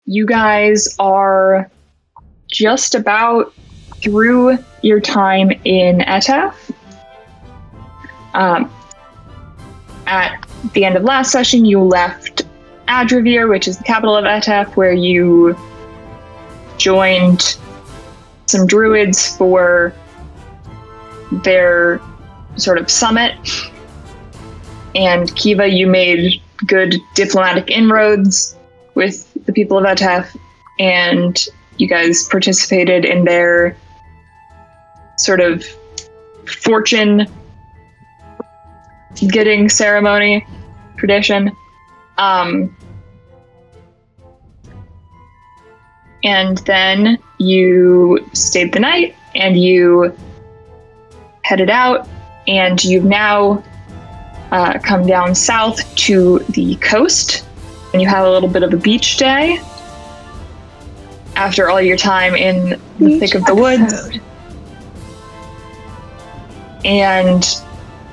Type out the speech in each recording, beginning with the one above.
you guys are just about through your time in Etaf. At the end of last session, you left Adravir, which is the capital of Etaf, where you joined some druids for their sort of summit. And Kiva, you made good diplomatic inroads with the people of Etaf, and you guys participated in their sort of fortune getting ceremony tradition. And then you stayed the night and you headed out, and you've now come down south to the coast, and you have a little bit of a beach day after all your time in the thick of the woods. And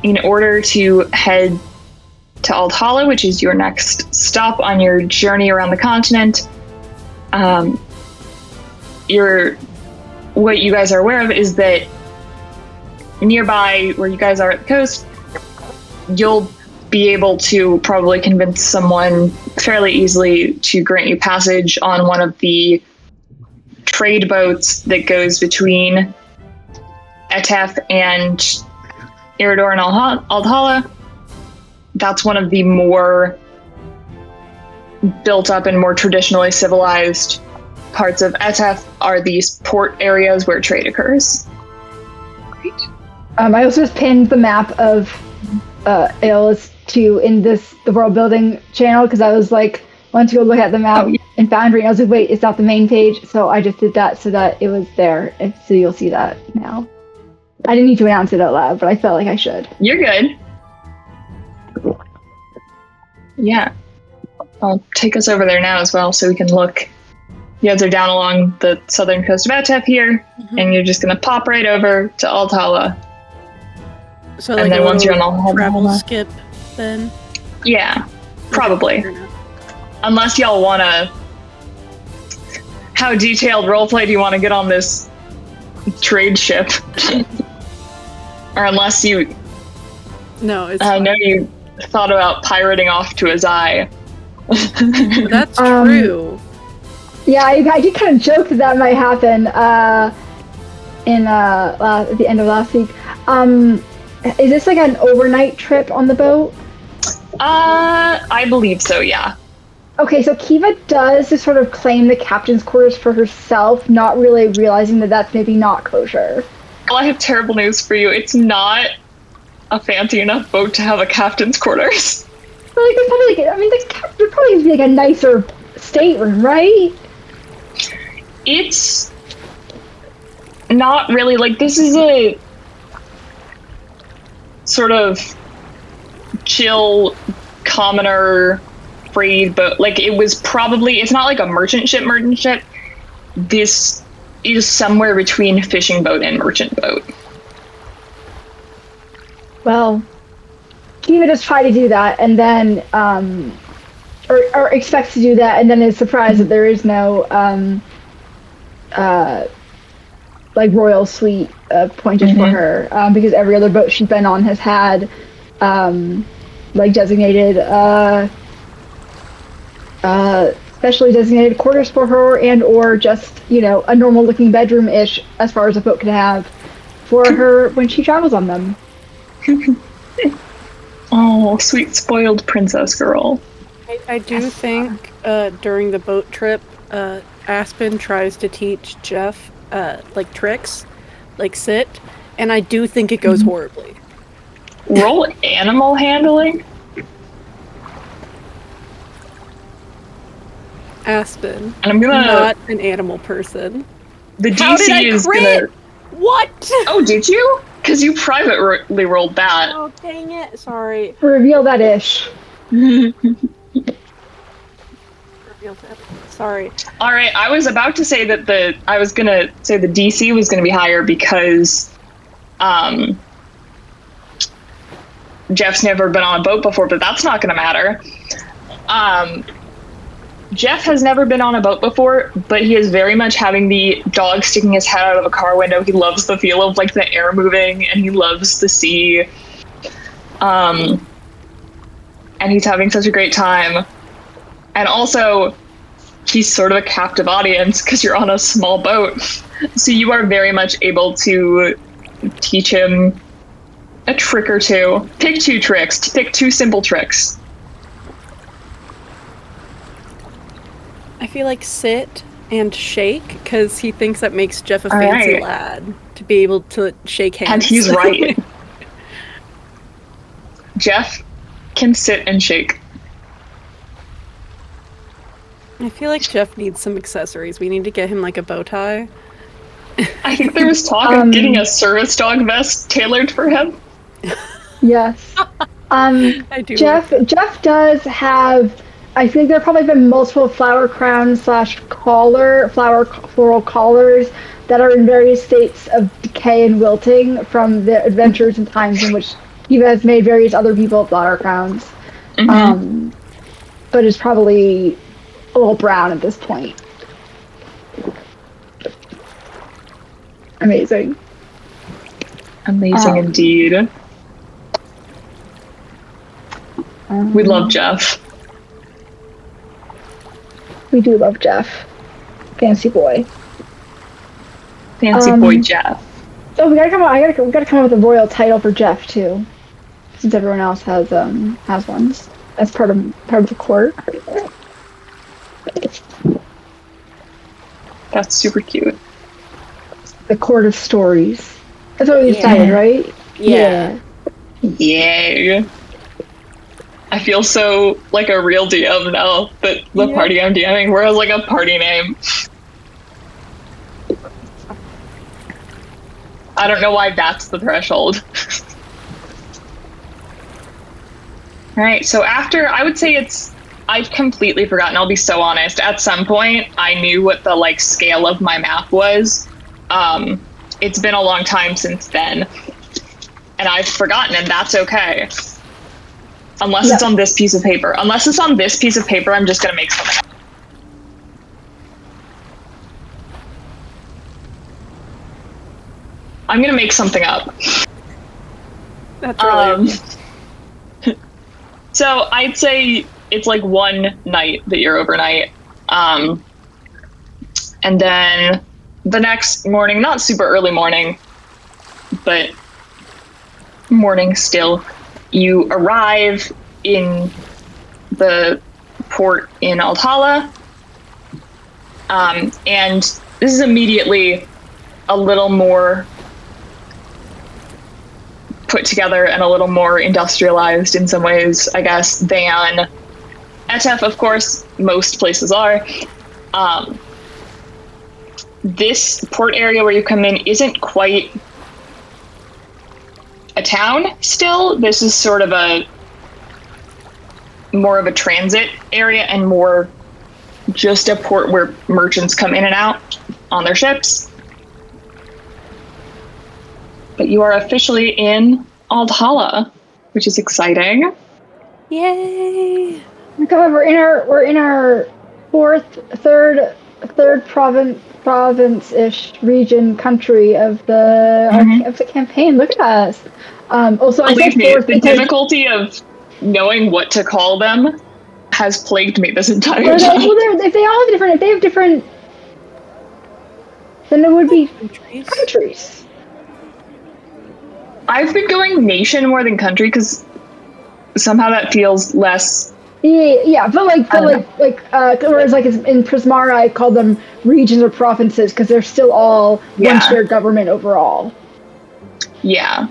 in order to head to Althala, which is your next stop on your journey around the continent, what you guys are aware of is that nearby where you guys are at the coast, you'll be able to probably convince someone fairly easily to grant you passage on one of the trade boats that goes between Etaf and Iridor and Althala. That's one of the more built up and more traditionally civilized parts of Etaf, are these port areas where trade occurs. Great. I also just pinned the map of AEOLUS in the world building channel, because I was like, wanted to go look at the map in Foundry, and I was like, wait, it's not the main page, so I just did that so that it was there, and so you'll see that now. I didn't need to announce it out loud, but I felt like I should. You're good. Yeah. I'll take us over there now as well so we can look. You guys are down along the southern coast of Etaf here, and you're just going to pop right over to Althala. So like and then once you're on Althala, travel skip, then? Yeah, probably. Unless y'all want to... How detailed roleplay do you want to get on this trade ship? Or unless you... No, it's I know you thought about pirating off to Azai. That's true. Yeah, I did kind of joke that might happen at the end of last week. Is this like an overnight trip on the boat? I believe so, yeah. Okay, so Kiva does just sort of claim the captain's quarters for herself, not really realizing that that's maybe not kosher. Well, I have terrible news for you. It's not a fancy enough boat to have a captain's quarters. But like, there's probably there'd probably be like a nicer stateroom, right? It's not really, like, this is a sort of chill, commoner trade boat. Like, it's not like a merchant ship. This is somewhere between fishing boat and merchant boat. Well, Kiva just tried to do that, and then, or expects to do that, and then is surprised that there is no, like, royal suite appointed for her, because every other boat she's been on has had, like, designated, specially designated quarters for her, and or just, a normal-looking bedroom-ish, as far as a boat can have, for her when she travels on them. Oh, sweet spoiled princess girl. I do think during the boat trip, Aspen tries to teach Jeff like tricks, like sit, and I do think it goes horribly. Roll animal handling? Aspen. And I'm gonna... Not an animal person. The How DC did I is crit? gonna... What? Oh, did you? Because you privately rolled that. Oh, dang it. Sorry. Reveal that ish. Sorry. Alright, I was about to say that the DC was gonna be higher because Jeff's never been on a boat before, but that's not gonna matter. Jeff has never been on a boat before, but he is very much having the dog sticking his head out of a car window. He loves the feel of like the air moving, and he loves the sea. And he's having such a great time. And also, he's sort of a captive audience because you're on a small boat. So you are very much able to teach him a trick or two. Pick 2 tricks. Pick 2 simple tricks. I feel like sit and shake because he thinks that makes Jeff a fancy lad to be able to shake hands. And he's right. Jeff can sit and shake. I feel like Jeff needs some accessories. We need to get him like a bow tie. I think there was talk of getting a service dog vest tailored for him. Yes. I do. Jeff does have. I think there have probably been multiple flower crowns / floral collars that are in various states of decay and wilting from the adventures and times in which he has made various other people flower crowns. Mm-hmm. But it's probably a little brown at this point. Amazing. Amazing indeed. We love Jeff. We do love Jeff. Fancy boy. Fancy boy Jeff. Oh, we gotta come up with a royal title for Jeff too, since everyone else has ones. That's part of the court. That's super cute. The court of stories. That's what we decided, right? Yeah. Yay. I feel so like a real DM now that the party I'm DMing where I was like a party name. I don't know why that's the threshold. Alright, so after, I would say I've completely forgotten, I'll be so honest. At some point, I knew what the like scale of my map was. It's been a long time since then. And I've forgotten, and that's okay. Unless it's on this piece of paper. Unless it's on this piece of paper, I'm just gonna make something up. I'm gonna make something up. That's really So I'd say it's like one night that you're overnight. And then the next morning, not super early morning, but morning still, you arrive in the port in Altala. And this is immediately a little more put together and a little more industrialized in some ways, I guess, than Etef, of course, most places are. This port area where you come in isn't quite a town still. This is sort of more of a transit area and more just a port where merchants come in and out on their ships. But you are officially in Aldhala, which is exciting. Yay! God, we're in our third province-ish region country of the campaign. Look at us. Also, I said fourth. The difficulty of knowing what to call them has plagued me this entire time. If they have different, then it would be countries. I've been going nation more than country because somehow that feels less. Yeah, but whereas like in Prismara, I call them regions or provinces because they're still all one shared government overall. Yeah,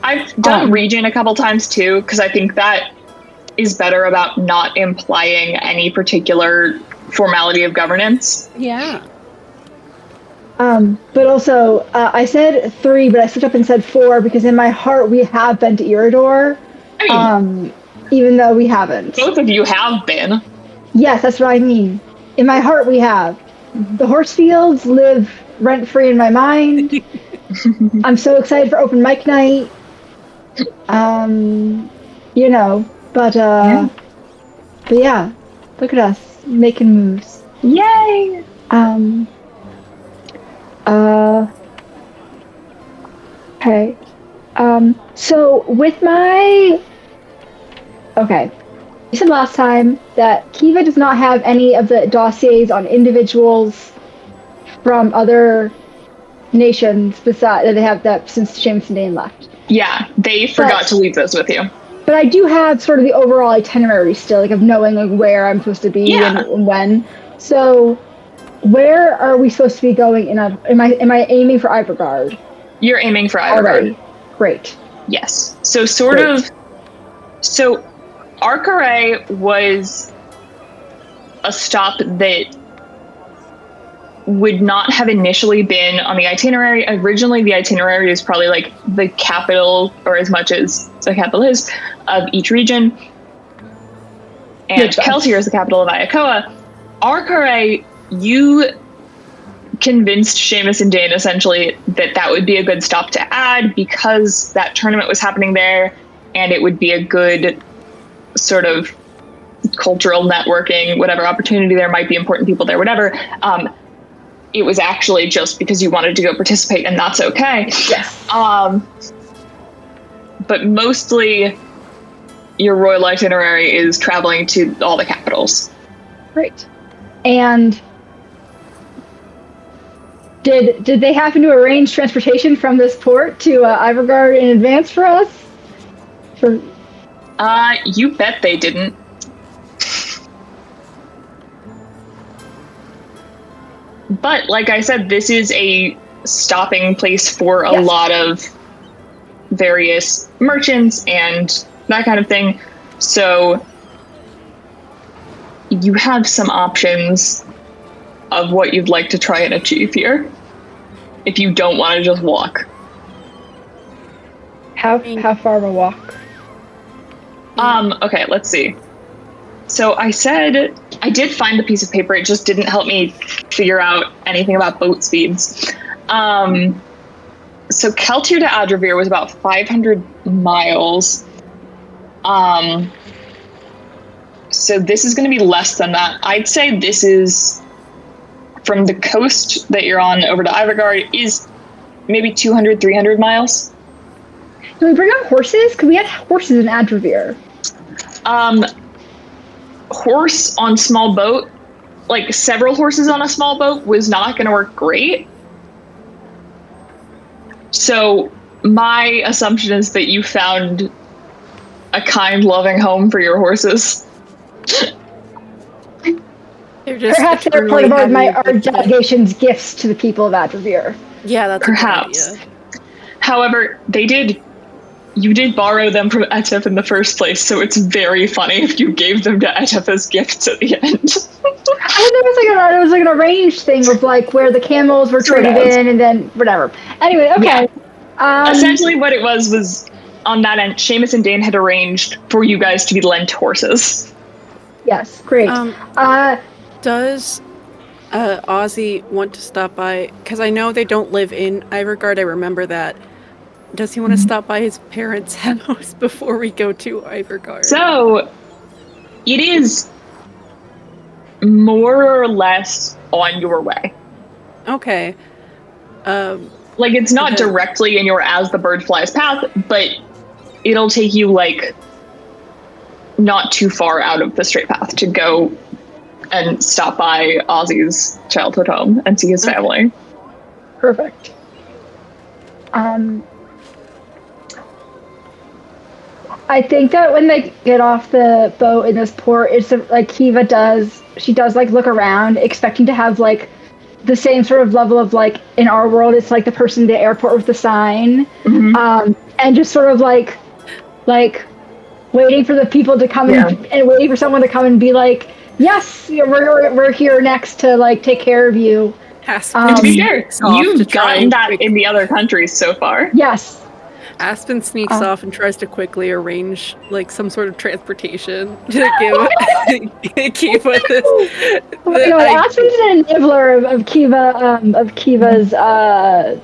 I've done region a couple times too because I think that is better about not implying any particular formality of governance. Yeah. But also, I said 3, but I slipped up and said 4 because in my heart we have been to Iridor, even though we haven't. Both of you have been. Yes, that's what I mean. In my heart we have. The horse fields live rent-free in my mind. I'm so excited for open mic night. But yeah, look at us. making moves. Yay! Okay. So with my... Okay. You said last time that Kiva does not have any of the dossiers on individuals from other nations besides that they have that since Seamus and Dane left. Yeah, they forgot to leave those with you. But I do have sort of the overall itinerary still, like of knowing like where I'm supposed to be and when. So where are we supposed to be going? Am I aiming for Ivergard? You're aiming for Ivergard. Already. Great. Yes. So So Arcaray was a stop that would not have initially been on the itinerary. Originally, the itinerary is probably like the capital, or as much as the capital is, of each region. And Keltier is the capital of Ayakoa. Arcaray, you convinced Seamus and Dane essentially that would be a good stop to add because that tournament was happening there, and it would be a good sort of cultural networking, whatever opportunity there might be, important people there, whatever. It was actually just because you wanted to go participate, and that's okay. Yes. But mostly your royal itinerary is traveling to all the capitals. Great. And did they happen to arrange transportation from this port to Ivergard in advance for us? You bet they didn't. But like I said, this is a stopping place for a lot of various merchants and that kind of thing. So you have some options of what you'd like to try and achieve here if you don't want to just walk. How far of a walk? Okay, let's see. So I did find the piece of paper, it just didn't help me figure out anything about boat speeds. So Keltier to Adravir was about 500 miles. So this is going to be less than that. I'd say this is, from the coast that you're on over to Ivergard, is maybe 200, 300 miles. Can we bring up horses? Because we had horses in Adravir. Horse on small boat, like several horses on a small boat, was not going to work great. So my assumption is that you found a kind, loving home for your horses. Perhaps they're part of our delegation's gifts to the people of Adravir. Yeah, that's perhaps. A good idea. However, you did borrow them from Etef in the first place, so it's very funny if you gave them to Etef as gifts at the end. It was like an arranged thing of like where the camels were traded in and then whatever. Anyway, okay. Yeah. Essentially what it was on that end, Seamus and Dane had arranged for you guys to be lent horses. Yes, great. Does Ozzy want to stop by? Because I know they don't live in Ivergard, I remember that. Does he want to stop by his parents' house before we go to Ivergard? So, it is more or less on your way. Okay. Like, it's not directly in your as the bird flies path, but it'll take you, like, not too far out of the straight path to go and stop by Ozzy's childhood home and see his family. Perfect. I think that when they get off the boat in this port, it's like Kiva does like look around, expecting to have like the same sort of level of like in our world, it's like the person at the airport with the sign, and just sort of like waiting for the people to come and waiting for someone to come and be like, yes, we're here next to like take care of you. And to be fair, you've gotten that in the other countries so far. Yes. Aspen sneaks off and tries to quickly arrange like some sort of transportation to give Kiva this. Aspen's an enabler of Kiva's I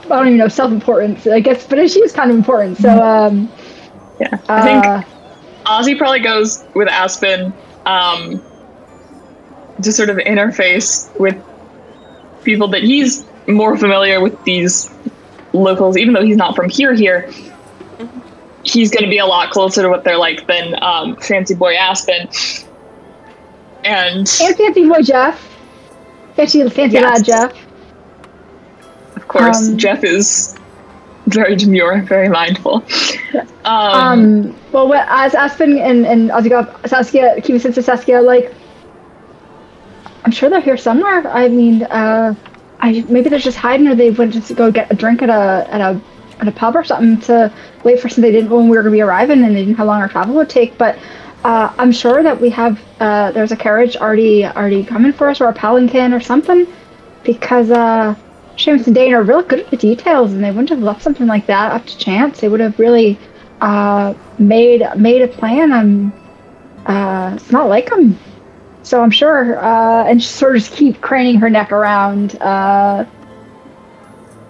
don't even know, self-importance, I guess, but she is kind of important. So I think Ozzy probably goes with Aspen to sort of interface with people that he's more familiar with these locals, even though he's not from here. He's going to be a lot closer to what they're like than Fancy Boy Aspen. And Fancy Boy Jeff. Fancy lad Jeff. Of course, Jeff is very demure, very mindful. Well, as Aspen and Saskia, keep sense of Saskia, like, I'm sure they're here somewhere. I mean, maybe they're just hiding, or they went just go get a drink at a pub or something to wait for something they didn't know when we were going to be arriving, and they didn't know how long our travel would take. But I'm sure that we have there's a carriage already coming for us, or a palanquin or something, because Seamus and Dane are real good at the details, and they wouldn't have left something like that up to chance. They would have really made a plan. It's not like them. So I'm sure, and sort of just keep craning her neck around,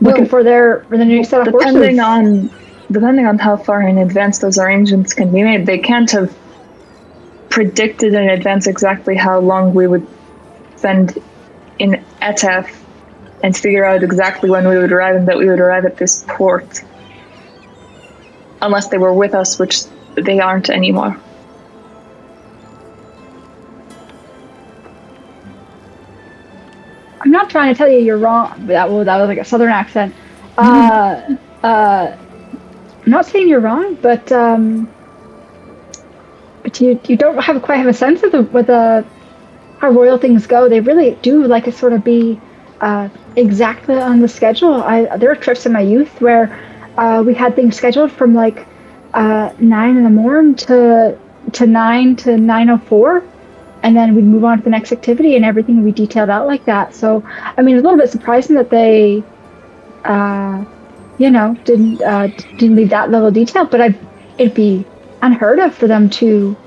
looking for the new set of horses. Depending on how far in advance those arrangements can be made, they can't have predicted in advance exactly how long we would spend in Etef and figure out exactly when we would arrive and that we would arrive at this port. Unless they were with us, which they aren't anymore. I'm not trying to tell you you're wrong. That was like a southern accent. I'm not saying you're wrong, but you don't quite have a sense of how royal things go. They really do like to sort of be exactly on the schedule. There were trips in my youth where we had things scheduled from like 9 in the morning to 9 to 9:04. And then we'd move on to the next activity, and everything would be detailed out like that. So, I mean, it's a little bit surprising that they, didn't leave that level of detail. But it'd be unheard of for them to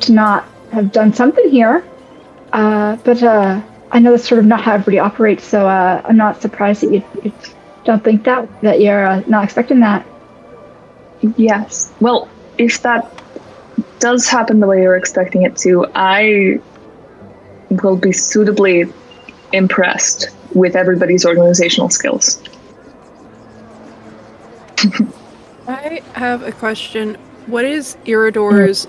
not have done something here. But I know that's sort of not how everybody operates. So I'm not surprised that you don't think that you're not expecting that. Yes. Well, if that does happen the way you're expecting it to, I will be suitably impressed with everybody's organizational skills. I have a question. What is Iridor's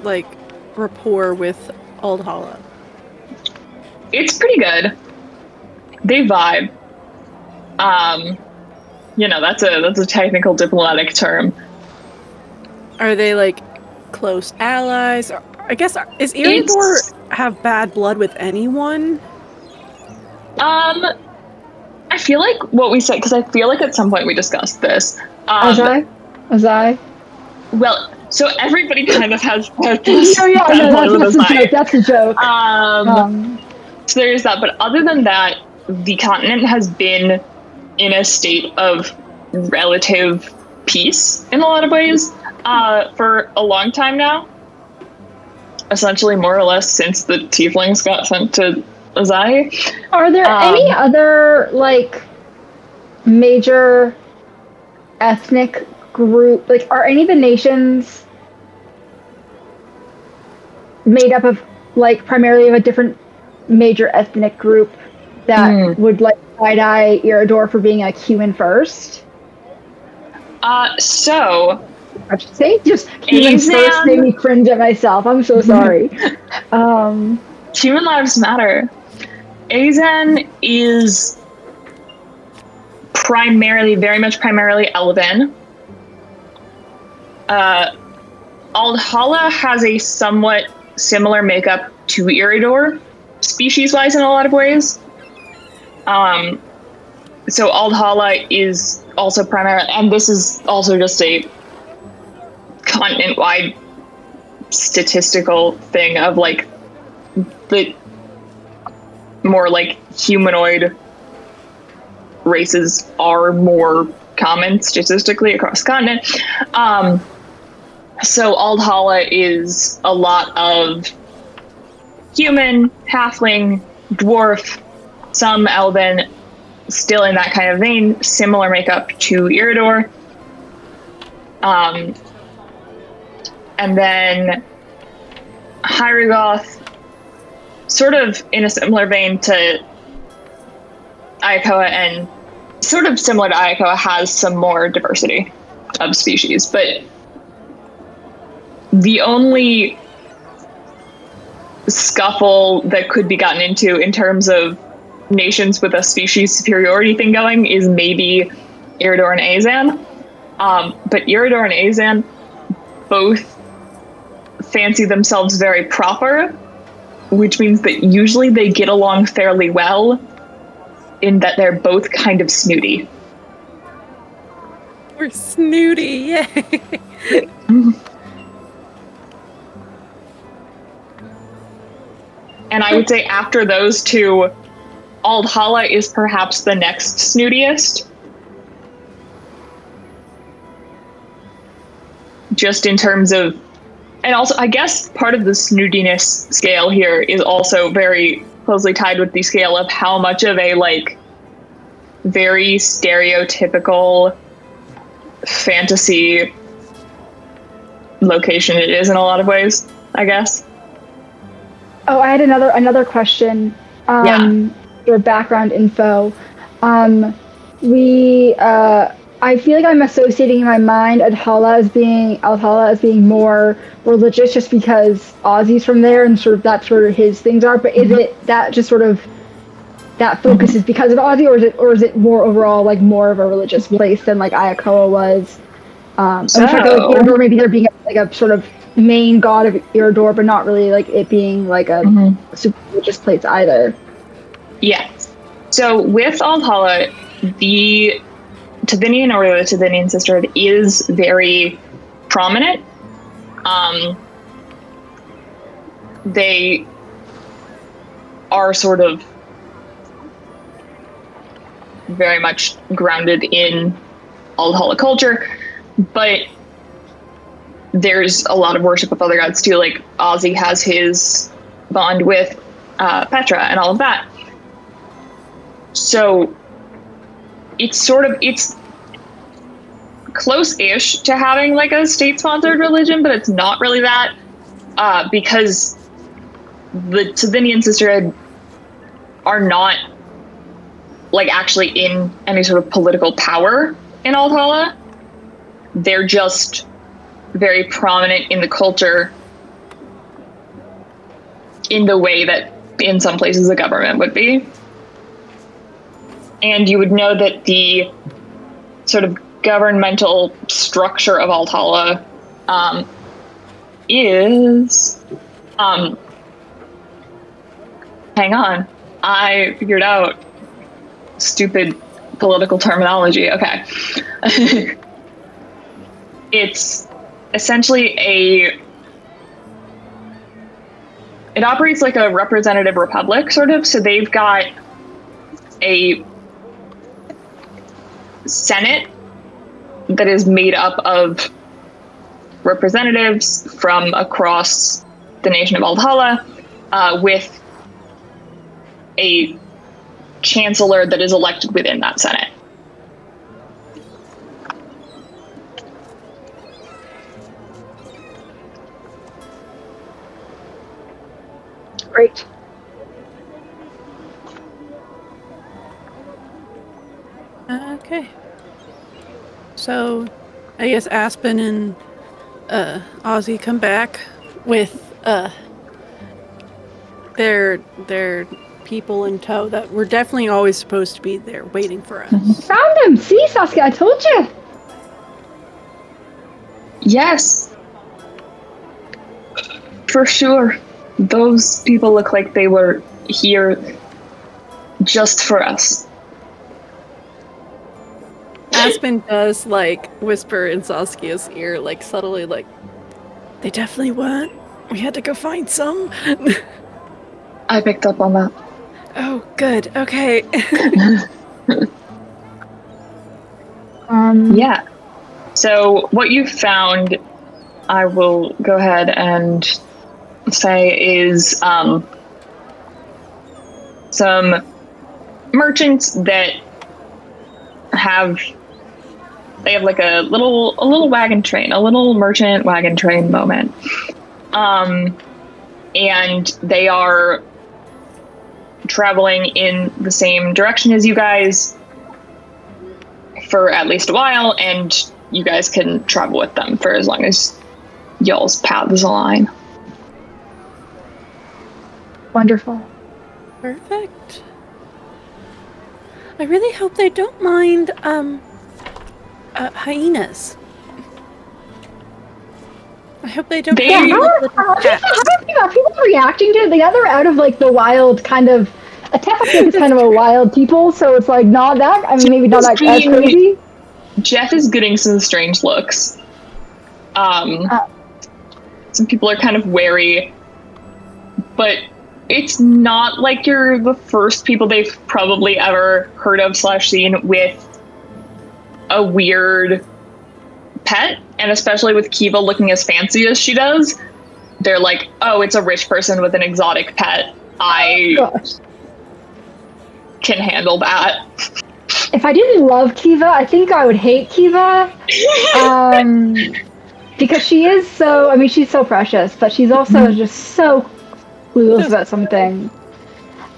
rapport with Aldhala? It's pretty good. They vibe. That's a technical diplomatic term. Are they close allies? I guess, is Iridor have bad blood with anyone? I feel like what we said, because I feel like at some point we discussed this. Was I? Well, so everybody kind of has that's a joke. So there's that, but other than that, the continent has been in a state of relative peace in a lot of ways. For a long time now, essentially more or less since the tieflings got sent to Azai. Are there any other major ethnic group? Are any of the nations made up of primarily of a different major ethnic group that would side-eye Iridor for being human first? So. I should say just human first made me cringe at myself. I'm so sorry. Human lives matter. Azan is very much primarily Elven. Aldhala has a somewhat similar makeup to Iridor, species-wise in a lot of ways. So Aldhala is also primarily, and this is also just a continent-wide statistical thing of the more humanoid races are more common statistically across the continent. So Aldhala is a lot of human, halfling, dwarf, some elven, still in that kind of vein, similar makeup to Iridor. And then Hyrigoth sort of in a similar vein to Ayakoa, and sort of similar to Ayakoa, has some more diversity of species, but the only scuffle that could be gotten into in terms of nations with a species superiority thing going is maybe Iridor and Azan. But Iridor and Azan both fancy themselves very proper, which means that usually they get along fairly well in that they're both kind of snooty. We're snooty, yay! And I would say after those two, Aldhala is perhaps the next snootiest. Just in terms of, and also I guess part of the snootiness scale here is also very closely tied with the scale of how much of a like very stereotypical fantasy location it is in a lot of ways, I guess. Oh, I had another question. For background info. I feel like I'm associating in my mind Aldhala as being more religious just because Ozzy's from there and sort of that's where his things are. But is it that just sort of that focus is because of Ozzy, or is it more overall like more of a religious place than like Ayakoa was? I'm trying to like Iridor, maybe there being like a sort of main god of Iridor, but not really like it being like a super religious place either. Yes. So with Aldhala, the Tavinian or the Tavinian sisterhood is very prominent. They are sort of very much grounded in Aldhala culture, but there's a lot of worship of other gods too. Like Ozzy has his bond with Petra and all of that. So it's close-ish to having like a state-sponsored religion, but it's not really that, because the Tavinian sisterhood are not like actually in any sort of political power in Aldhala. They're just very prominent in the culture in the way that in some places the government would be. And you would know that the sort of governmental structure of Aldhala is... hang on. I figured out stupid political terminology. Okay. It's essentially it operates like a representative republic, sort of. So they've got a Senate that is made up of representatives from across the nation of Aldhala, with a chancellor that is elected within that Senate. Great. Okay. So, I guess Aspen and Ozzy come back with their people in tow that were definitely always supposed to be there waiting for us. Found him! See, Saskia, I told you! Yes. For sure. Those people look like they were here just for us. Aspen does, like, whisper in Saskia's ear, like, subtly, like, they definitely weren't. We had to go find some. I picked up on that. Oh, good. Okay. Yeah. So what you found, I will go ahead and say, is some merchants that have like a little wagon train, a little merchant wagon train moment. And they are traveling in the same direction as you guys for at least a while, and you guys can travel with them for as long as y'all's paths align. Wonderful. Perfect. I really hope they don't mind hyenas. I hope they don't. Yeah, how are people reacting to it? They they're out of like the wild kind of. Appalachia is kind of a wild people, so it's like not that. I mean, maybe not that as crazy. Jeff is getting some strange looks. Some people are kind of wary, but it's not like you're the first people they've probably ever heard of / seen with a weird pet, and especially with Kiva looking as fancy as she does, they're like, oh, it's a rich person with an exotic pet. Can handle that. If I didn't love Kiva, I think I would hate Kiva. Because she is so, I mean, she's so precious, but she's also just so clueless about something.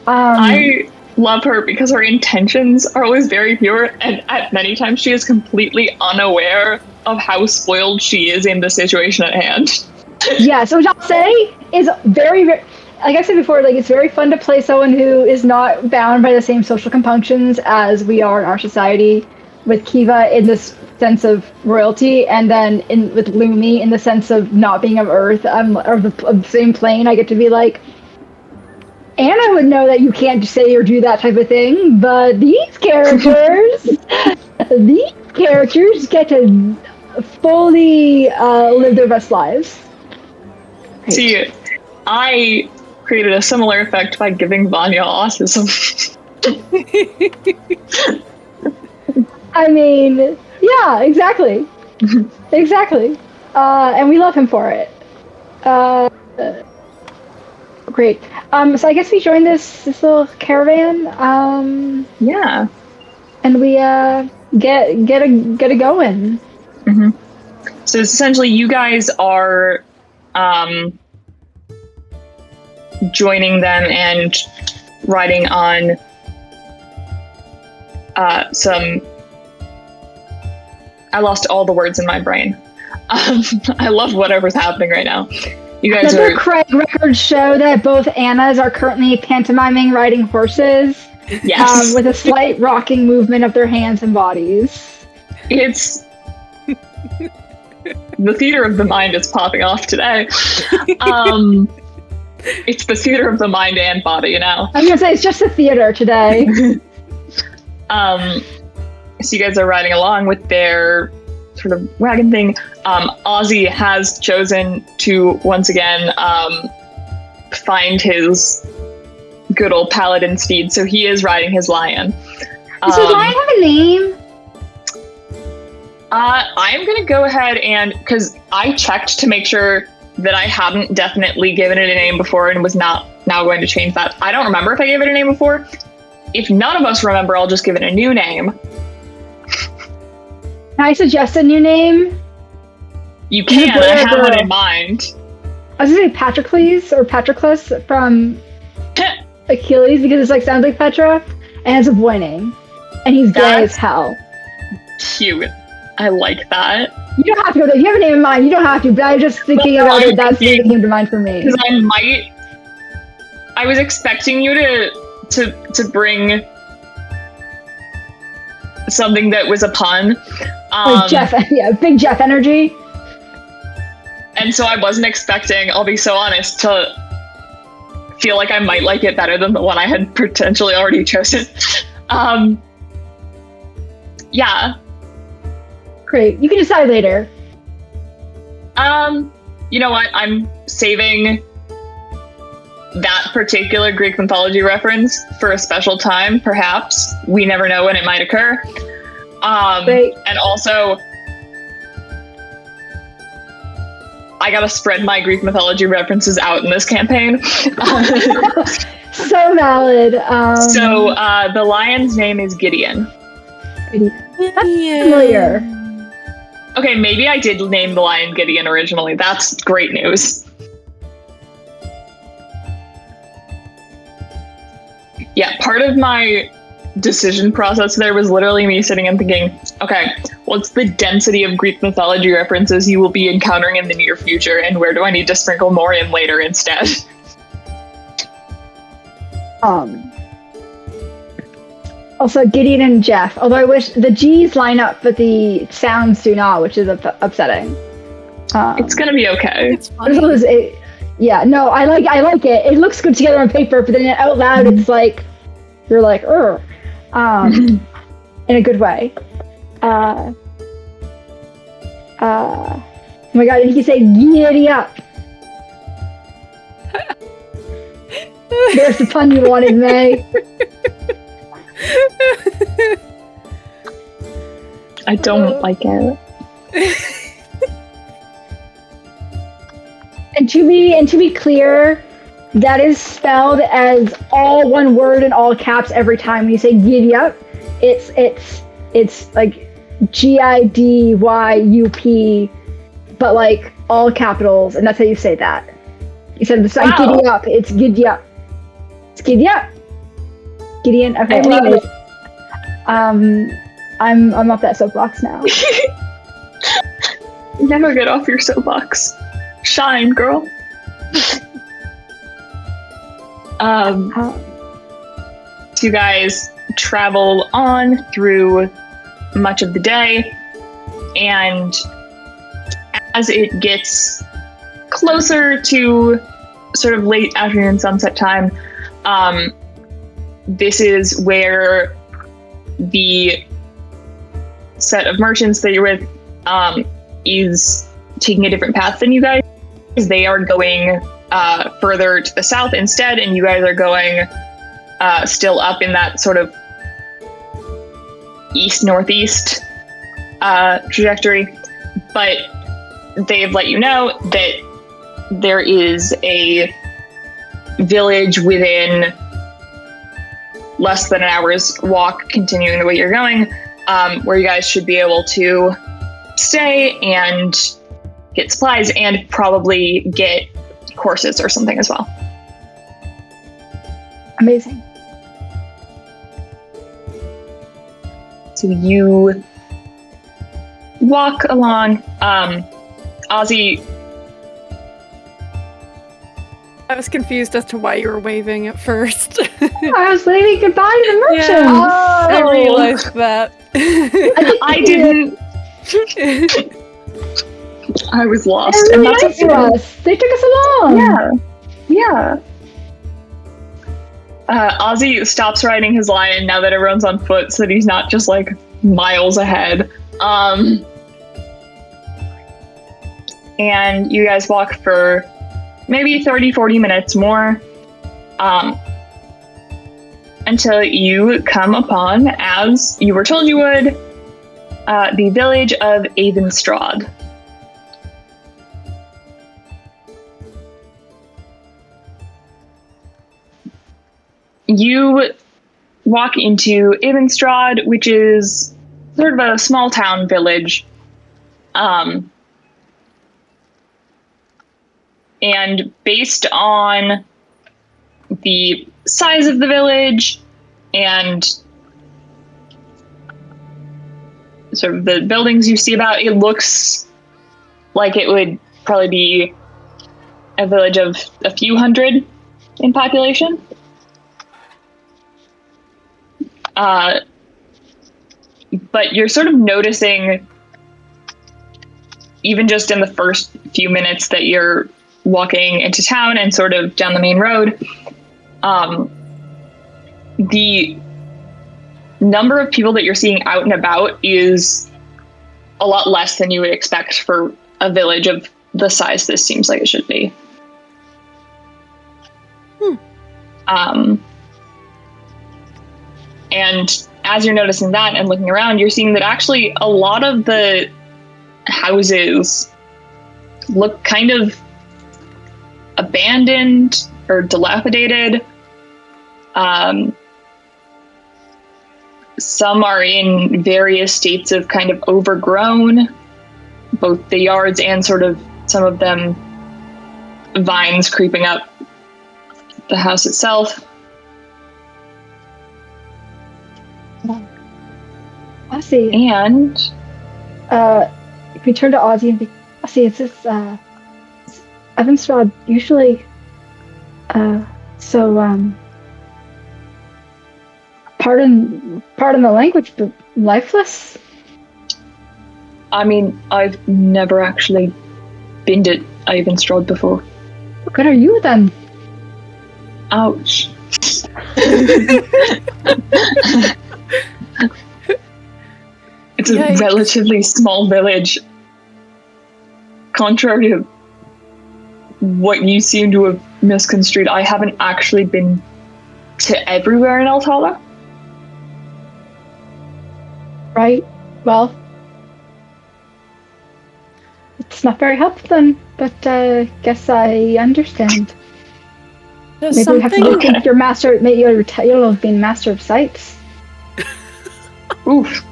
I love her because her intentions are always very pure, and at many times she is completely unaware of how spoiled she is in the situation at hand. Yeah, so what I'll say is very, very, like I said before, like it's very fun to play someone who is not bound by the same social compunctions as we are in our society, with Kiva in this sense of royalty, and then with Lumi in the sense of not being of Earth, or of the same plane. I get to be like, Anna would know that you can't say or do that type of thing, but these characters, get to fully live their best lives. Great. See, I created a similar effect by giving Vanya autism. I mean, yeah, exactly. Exactly. And we love him for it. Great. So I guess we joined this little caravan. Yeah. And we get it going. Mm-hmm. So it's essentially you guys are joining them and riding on some. I lost all the words in my brain. I love whatever's happening right now. You guys Does the Craig records show that both Annas are currently pantomiming riding horses? Yes. With a slight rocking movement of their hands and bodies. It's the theater of the mind is popping off today. It's the theater of the mind and body, you know. I was gonna say it's just a theater today. So you guys are riding along with their sort of wagon thing. Ozzy has chosen to once again find his good old paladin steed, so he is riding his lion. Does his lion have a name? I'm gonna go ahead and, because I checked to make sure that I hadn't definitely given it a name before and was not now going to change that. I don't remember if I gave it a name before. If none of us remember, I'll just give it a new name. Can I suggest a new name? You can. I have one in mind. I was gonna say Patroclus or Patroclus from Achilles, because it's like sounds like Petra, and it's a boy name, and he's gay as hell. Cute. I like that. You don't have to go there. You have a name in mind. You don't have to. But I'm just thinking about it. That's the name that came to mind for me. Because I was expecting you to bring something that was a pun. Like Jeff, yeah, big Jeff energy. And so I wasn't expecting, I'll be so honest, to feel like I might like it better than the one I had potentially already chosen. Yeah. Great. You can decide later. You know what? I'm saving that particular Greek mythology reference for a special time, perhaps. We never know when it might occur. And also, I gotta spread my Greek mythology references out in this campaign. So valid. So the lion's name is Gideon. That's familiar. Okay, maybe I did name the lion Gideon originally. That's great news. Yeah, part of my decision process there was literally me sitting and thinking, okay, what's the density of Greek mythology references you will be encountering in the near future, and where do I need to sprinkle more in later instead? Also, Gideon and Jeff. Although I wish the G's line up, but the sounds do not, which is upsetting. It's gonna be okay. It's funny. Yeah, no, I like it. It looks good together on paper, but then out loud, it's like you're like, in a good way. Oh my god, did he say giddy up? There's the pun you wanted, May. I don't like it. And to be clear, that is spelled as all one word in all caps every time. When you say giddy up, it's like GIDYUP, but like all capitals, and that's how you say that. You said it's like Wow. giddy up. It's giddy up. It's giddy up. Gideon. Okay. Anyways, I'm off that soapbox now. Never get off your soapbox. Shine, girl. So you guys travel on through much of the day, and as it gets closer to sort of late afternoon sunset time, this is where the set of merchants that you're with is taking a different path than you guys. They are going further to the south instead, and you guys are going still up in that sort of east-northeast trajectory. But they've let you know that there is a village within less than an hour's walk, continuing the way you're going, where you guys should be able to stay and get supplies and probably get horses or something as well. Amazing. So you walk along. Ozzy, I was confused as to why you were waving at first. I was waving goodbye to the merchants. Yeah, I realized that. I didn't. I was lost. They're really and nice to us. They took us along. Yeah. Ozzy stops riding his lion now that everyone's on foot, so that he's not just like miles ahead. And you guys walk for maybe 30-40 minutes more, until you come upon, as you were told you would, the village of Avonstrad. You walk into Avonstrad, which is sort of a small town village. And based on the size of the village and sort of the buildings you see about, it looks like it would probably be a village of a few hundred in population. But you're sort of noticing, even just in the first few minutes that you're walking into town and sort of down the main road, the number of people that you're seeing out and about is a lot less than you would expect for a village of the size this seems like it should be. And as you're noticing that and looking around, you're seeing that actually a lot of the houses look kind of abandoned or dilapidated. Some are in various states of kind of overgrown, both the yards and sort of some of them vines creeping up the house itself. Ozzy. And If we turn to Ozzy and be, Ozzy, is this Evansrod usually pardon the language, but lifeless? I mean, I've never actually been to Ivanstrad before. What good are you then? Ouch. It's a Yikes. relatively small village. Contrary to what you seem to have misconstrued, I haven't actually been to everywhere in Altala. Right. Well, it's not very helpful then, but guess I understand. Does Maybe we have to something- rethink your master. Maybe your title of being master of sights. Oof.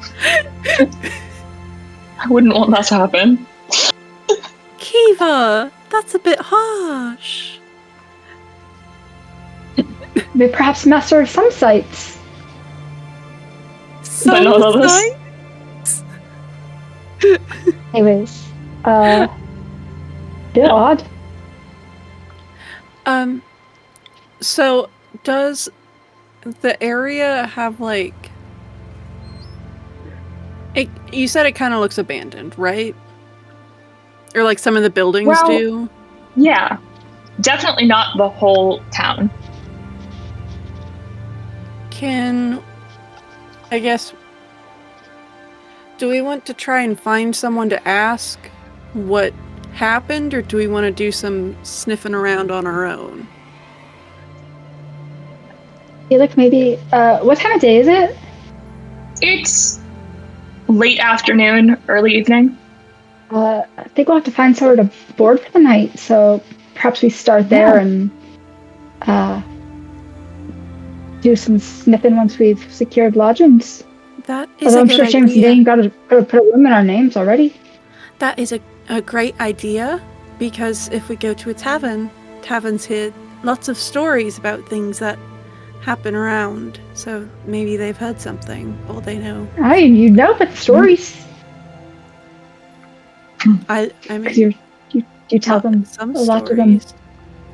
I wouldn't want that to happen. Kiva, that's a bit harsh. Maybe perhaps master of some sights. But not others. sights? Anyways, bit odd. So does the area have like... you said it kind of looks abandoned, right? Or like some of the buildings do? Yeah. Definitely not the whole town. I guess, do we want to try and find someone to ask what happened, or do we want to do some sniffing around on our own? I feel like maybe, what time of day is it? It's late afternoon, early evening. I think we'll have to find somewhere to board for the night, so perhaps we start there and do some sniffing once we've secured lodgings. That is Although a I'm good sure James idea. Dane got to put a room in our names already. That is a great idea, because if we go to a tavern, taverns hear lots of stories about things that happen around. So maybe they've heard something, or they know. You know about the stories. I Because mean, you tell them some a lot of them. stories.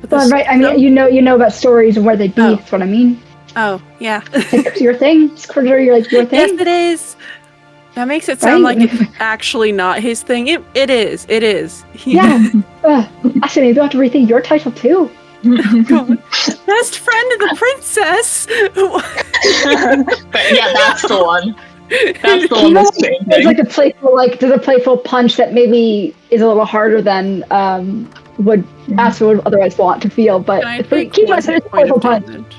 But Well, there's right. I mean, some- you know about stories and where they'd be. Oh. That's what I mean. Oh, yeah. It's your thing. It's your thing. Yes, it is. That makes it sound Right? like it's actually not his thing. It is. It is. Yeah. Actually, maybe we'll have to rethink your title too. God. Best friend of the princess. But yeah, that's the one. That's the one You know, that's there's changing. like there's a playful punch that maybe is a little harder than would Asa would otherwise want to feel, but Can I it's take keep one us a hit point playful of punch. damage?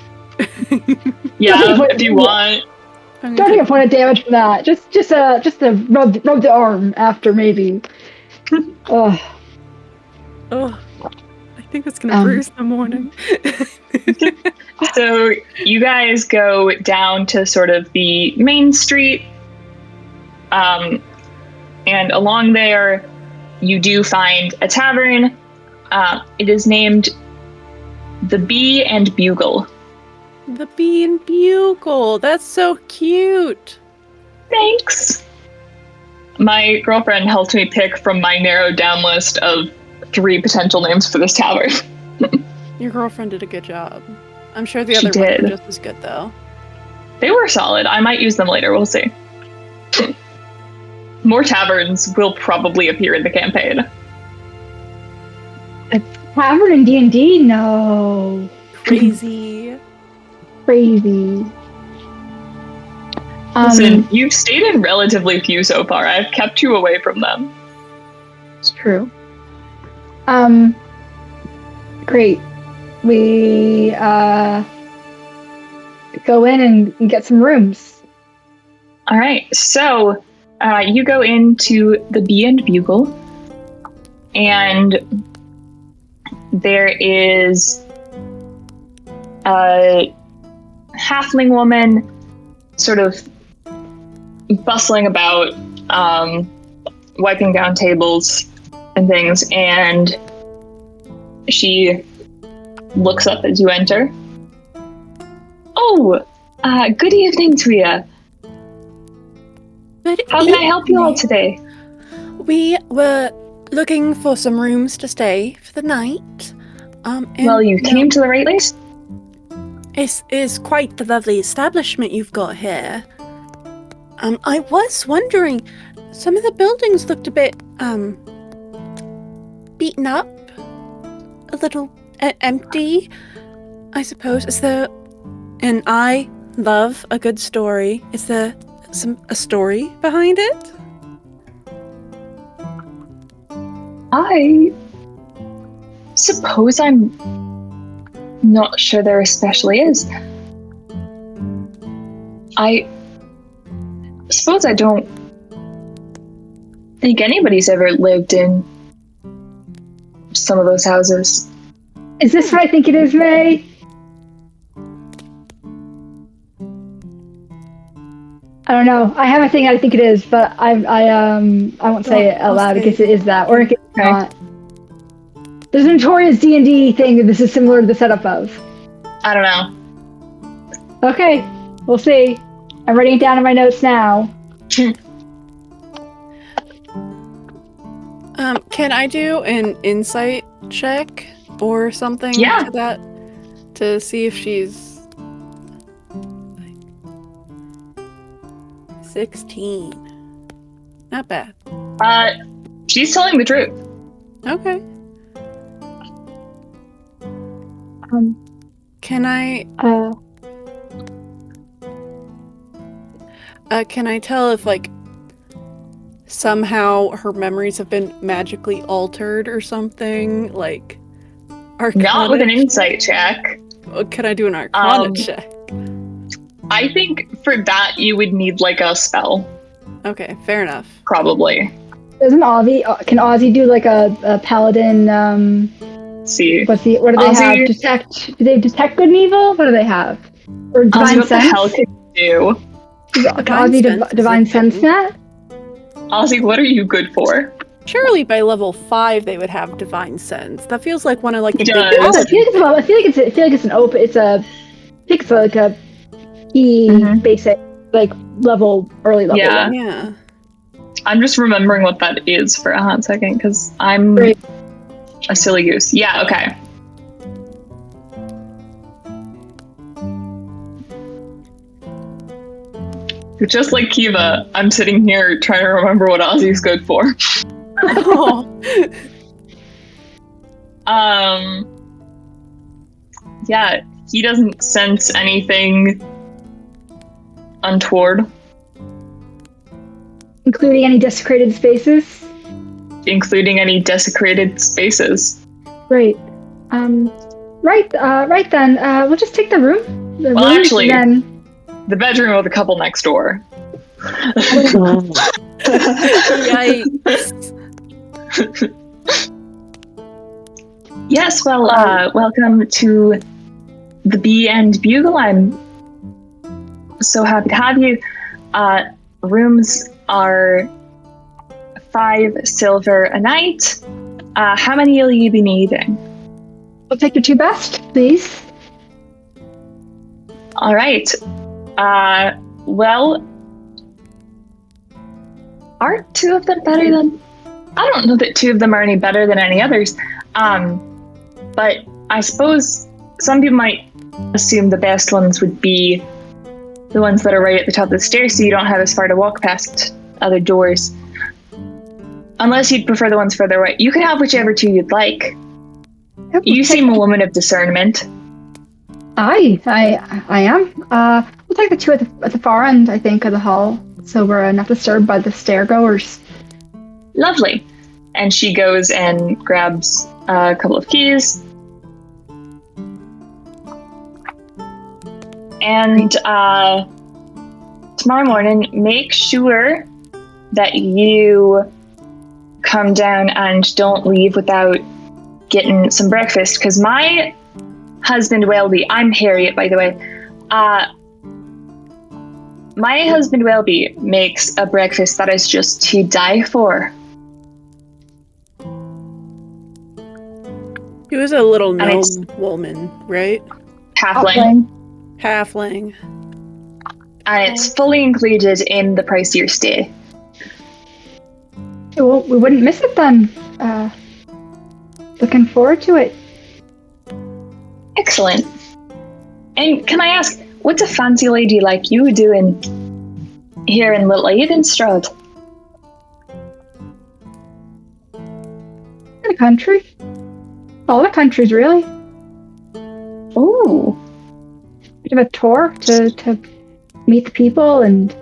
Yeah, if you want. I'm Don't gonna take a point of damage from that. Just to rub the arm after maybe. Ugh. Oh, I think it's gonna bruise in the morning. So you guys go down to sort of the main street, and along there you do find a tavern. It is named the Bee and Bugle. The Bee and Bugle. That's so cute. Thanks. My girlfriend helped me pick from my narrowed down list of 3 potential names for this tavern. Your girlfriend did a good job. I'm sure the She other ones did. were just as good, though. They were solid. I might use them later. We'll see. More taverns will probably appear in the campaign. Tavern in D&D? No. Crazy. Crazy. Listen, you've stayed in relatively few so far. I've kept you away from them. It's true. Great. We go in and get some rooms. All right, so you go into the Bee and Bugle, and there is a halfling woman sort of bustling about, wiping down tables and things, and she looks up as you enter. Oh, good evening to you. How can I help you all today? We were looking for some rooms to stay for the night. Well, you came to the right place. It is quite the lovely establishment you've got here. I was wondering, some of the buildings looked a bit, beaten up, a little empty, I suppose. Is there, and I love a good story. Is there a story behind it? I suppose I'm not sure there especially is. I suppose I don't think anybody's ever lived in some of those houses. Is this what I think it is, May? I don't know. I have a thing I think it is, but I won't say it out loud in case it is that, or in case it's not. There's a notorious D&D thing that this is similar to the setup of. I don't know. Okay, we'll see. I'm writing it down in my notes now. Can I do an insight check or something Yeah. to that to see if she's 16? Not bad. She's telling the truth. Okay. Can I tell if like somehow her memories have been magically altered or something? Like Arcana Not with an insight check. Can I do an Arcana check? I think for that you would need like a spell. Okay, fair enough. Probably. Doesn't Ozzy, can Ozzy do like a paladin, Let's see. what do they Ozzy, have? Detect, do they detect good and evil? What do they have? Or Ozzy, divine what sense? the hell can you do? Can Ozzy divine sense that? Ozzy, what are you good for? Surely by level 5 they would have divine sense. That feels like one of like the big Does. I feel like it's an open. I think it's like a basic like level, early level. Yeah. one. Yeah. I'm just remembering what that is for a hot second because I'm Right. a silly goose. Yeah, okay. Just like Kiva, I'm sitting here trying to remember what Ozzy's good for. Oh. Yeah, he doesn't sense anything untoward. Including any desecrated spaces. Including any desecrated spaces. Right. Right then. We'll just take the room. The Well, rooms, actually, and then the bedroom of the couple next door. Yikes. Yes, well, welcome to the Bee and Bugle. I'm so happy to have you. Rooms are 5 silver a night. How many will you be needing? we'll take the 2 best, please. All right. Well, aren't 2 of them better than... I don't know that 2 of them are any better than any others. But I suppose some people might assume the best ones would be the ones that are right at the top of the stairs, so you don't have as far to walk past other doors. Unless you'd prefer the ones further away. You can have whichever 2 you'd like. Yep, You seem a woman of discernment. I am. We'll take the 2 at the far end, I think, of the hall, so we're not disturbed by the stairgoers. Lovely. And she goes and grabs a couple of keys. And tomorrow morning, make sure that you come down and don't leave without getting some breakfast, because my husband Welby, I'm Harriet, by the way, my husband Welby makes a breakfast that is just to die for. He was a little And gnome woman, right? Halfling. Halfling. And it's fully included in the price of your stay. Well, we wouldn't miss it then. Looking forward to it. Excellent. And can I ask, what's a fancy lady like you doing here in Little Edenstrad? The country. All the countries, really. Ooh. Bit of a tour to meet the people and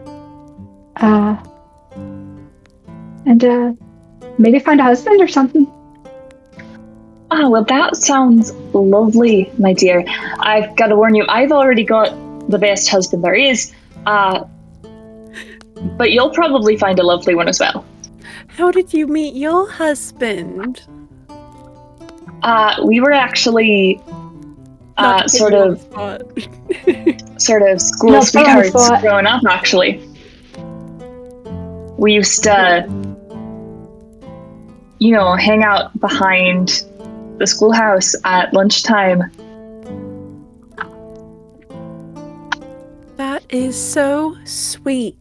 maybe find a husband or something. Ah, well, that sounds lovely, my dear. I've got to warn you, I've already got the best husband there is, but you'll probably find a lovely one as well. How did you meet your husband? We were actually sort of school sweethearts growing up, actually. We used to, hang out behind the schoolhouse at lunchtime. That is so sweet.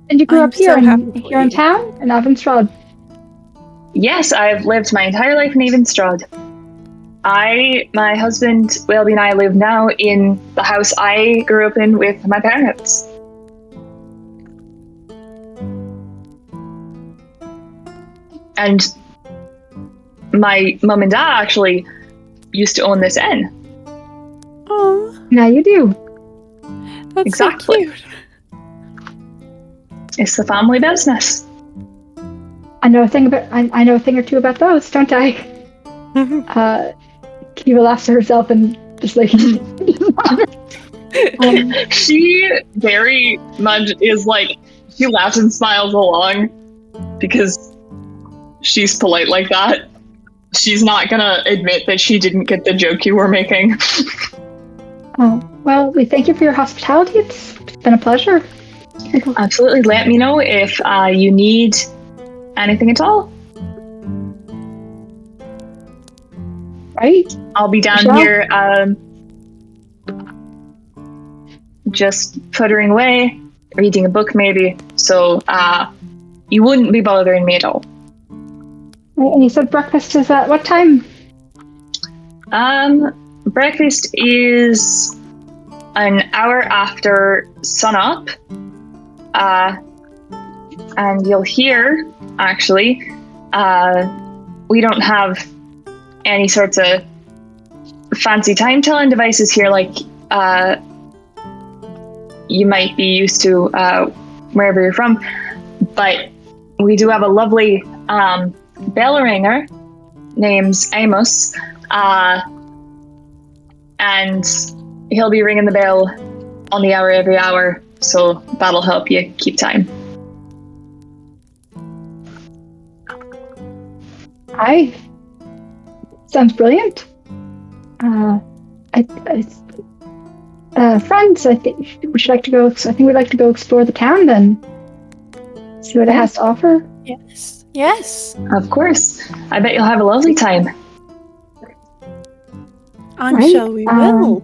And you grew up here in town, in Evenstrad? Yes, I've lived my entire life in Evenstrad. My husband, Welby, and I live now in the house I grew up in with my parents. And my mum and dad actually used to own this inn. Oh, now you do. That's exactly. So cute. It's the family business. I know a thing or two about those, don't I? Kiva laughs to herself and just like she very much is like, she laughs and smiles along because she's polite like that. She's not gonna admit that she didn't get the joke you were making. Oh, well, we thank you for your hospitality. It's been a pleasure. Absolutely. Let me know if you need anything at all. Right? I'll be down here just puttering away, reading a book maybe, so you wouldn't be bothering me at all. And you said breakfast is at what time? Breakfast is an hour after sunup. And you'll hear, actually, we don't have any sorts of fancy time-telling devices here like you might be used to wherever you're from, but we do have a lovely bell ringer named Amos, and he'll be ringing the bell on the hour every hour, so that'll help you keep time. Hi. Sounds brilliant. Friends, I think we'd like to go explore the town then. See what it has to offer. Yes. Of course. I bet you'll have a lovely time. I'm sure we will.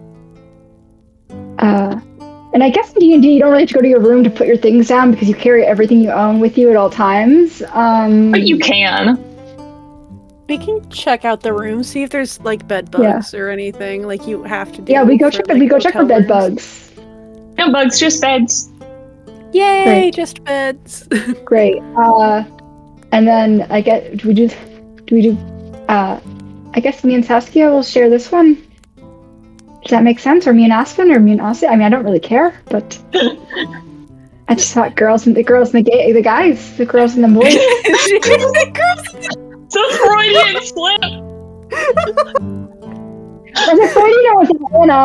And I guess in D&D you don't really have to go to your room to put your things down because you carry everything you own with you at all times. But you can. We can check out the room, see if there's like bed bugs or anything like you have to do. Yeah, we go check for bed bugs. No bugs, just beds. Yay, Great. just beds. Great. And then I guess I guess me and Saskia will share this one. Does that make sense? Or me and Aspen, or me and Aussie? I mean, I don't really care, but I just thought the girls and the guys, the girls and the boys. It's a Freudian slip. And the Freudian was Anna.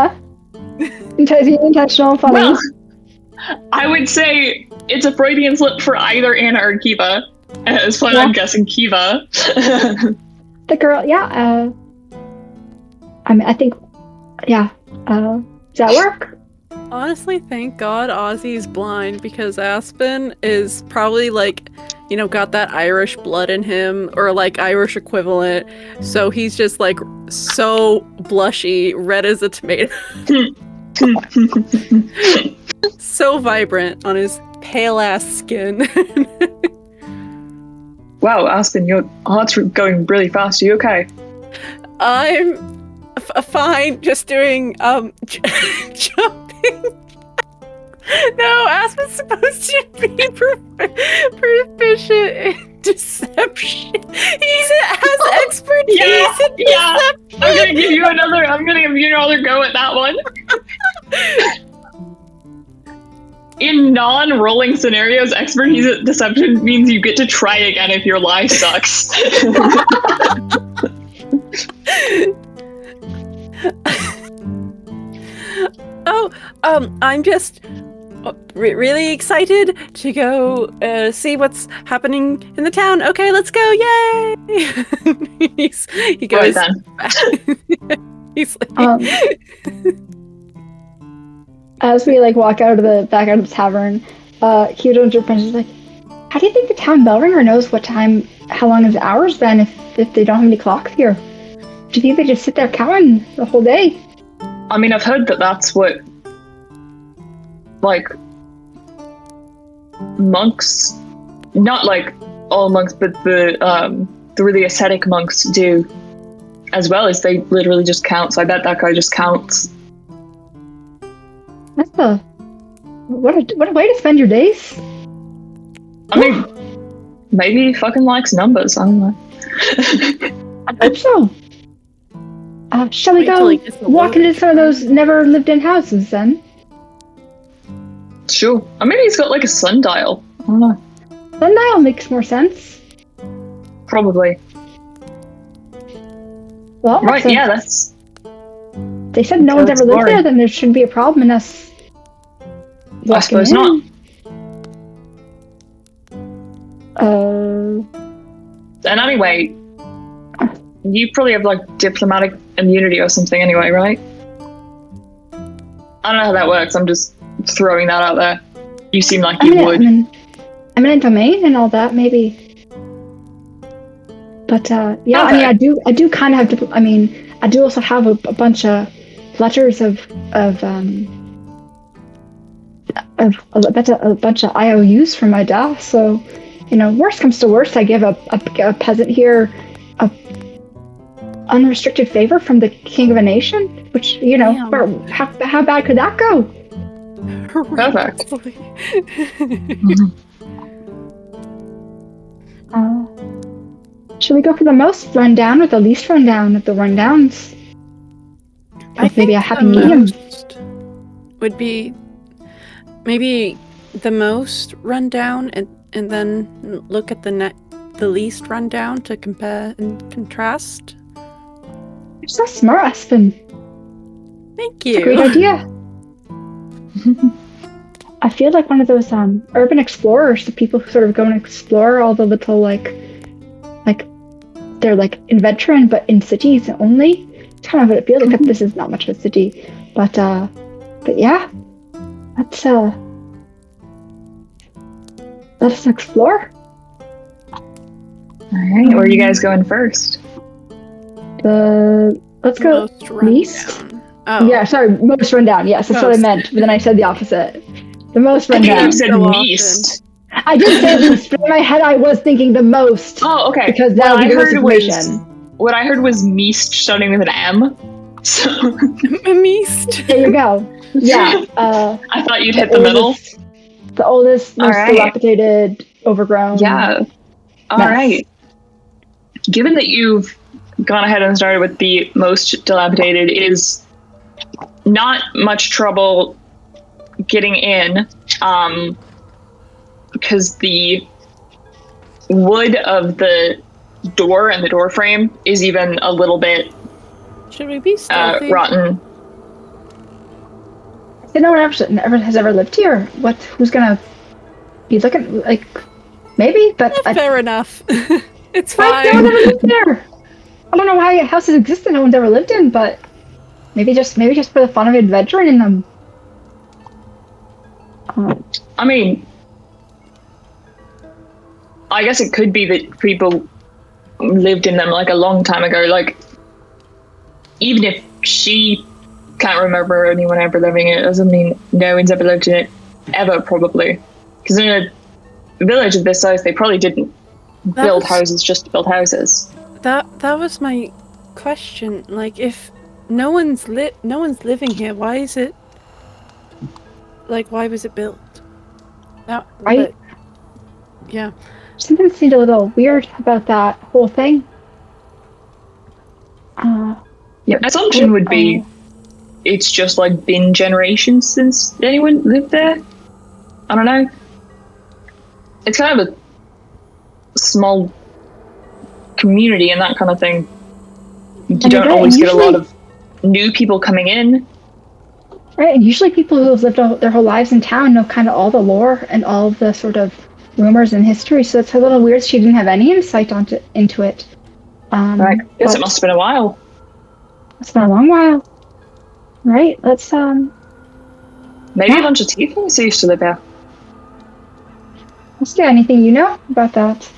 Intentional funny. Well, I would say it's a Freudian slip for either Anna or Kiva. As far as I'm guessing Kiva. The girl, yeah. I mean, I think, yeah. Does that work? Honestly, thank God Ozzy's blind, because Aspen is probably like, got that Irish blood in him, or like Irish equivalent. So he's just like so blushy, red as a tomato. so vibrant on his pale ass skin. Wow, Aspen, your heart's going really fast. Are you okay? I'm fine, just doing jumping. No, Aspen's supposed to be proficient in deception. He has expertise in deception. I'm gonna give you another go at that one. In non-rolling scenarios, expertise at deception means you get to try again if your lie sucks. I'm just really excited to go see what's happening in the town. Okay, let's go! Yay! He goes. Right then. He's like, as we walk out of the tavern, Hugh turns to Princess like, how do you think the town bell ringer knows how long is hours then if they don't have any clocks here? Do you think they just sit there counting the whole day? I mean, I've heard that that's what monks, not all monks, but the really ascetic monks do as well, as they literally just count. So I bet that guy just counts. That's what a way to spend your days. I mean, maybe he fucking likes numbers. I don't know. I hope so. Shall we go walk into some of those never lived in houses then? Sure. Or maybe he's got a sundial. I don't know. Sundial makes more sense. Probably. Well, right, so yeah, that's... They said no one's ever lived there, then there shouldn't be a problem in us walking I suppose in. not. And anyway, you probably have diplomatic immunity or something anyway, right? I don't know how that works. I'm just throwing that out there. You seem like you would. Eminent domain and all that, maybe. But yeah, okay. I do kind of have I do also have a bunch of letters of a bunch of IOUs from my dad. So, worst comes to worst, I give a peasant here a unrestricted favor from the king of a nation. Which how bad could that go? Perfect. Should we go for the most rundown or the least rundown of the rundowns? I think maybe a happy medium would be maybe the most rundown, and then look at the least rundown to compare and contrast. You're so smart, Aspen. Thank you. It's a great idea. I feel like one of those urban explorers, the people who sort of go and explore all the little they're adventuring, but in cities only. It's kind of what it feels like. This is not much of a city, but yeah, let's explore. All right, where are you guys going first? Let's go least. Oh. Yeah, sorry, most rundown. Yes, that's what I meant, but then I said the opposite. The most rundown. You said least. I did say least, but in my head I was thinking the most. Oh, okay. Because that would give us information. What I heard was meast starting with an M. So meast. There you go. Yeah. I thought you'd hit the middle. The oldest, most dilapidated, overgrown. Yeah. All right. Given that you've gone ahead and started with the most dilapidated, it is not much trouble getting in, because the wood of the door and the door frame is even a little bit should we be stealthy? Rotten. No one has ever lived here. Who's gonna be looking maybe? But fair enough. It's fine. No one ever lived there. I don't know why houses exist that no one's ever lived in, but maybe just for the fun of adventuring in them. I mean, I guess it could be that people lived in them a long time ago. Even if she can't remember anyone ever living in it, doesn't mean no one's ever lived in it ever, probably. Because in a village of this size, they probably didn't build houses just to build houses. That was my question. Like, if no one's living here, why is it? Like, why was it built? Right? Yeah. Something seemed a little weird about that whole thing. Yeah, my assumption would be it's just like been generations since anyone lived there. I don't know. It's kind of a small community and that kind of thing. You don't always get a lot of new people coming in. Right, and usually people who have lived their whole lives in town know kind of all the lore and all the sort of rumors and history, so it's a little weird she didn't have any insight into it. Right. Guess it must have been a while. It's been a long while. Right, let's, Maybe a bunch of tieflings used to live there. Let's do anything you know about that.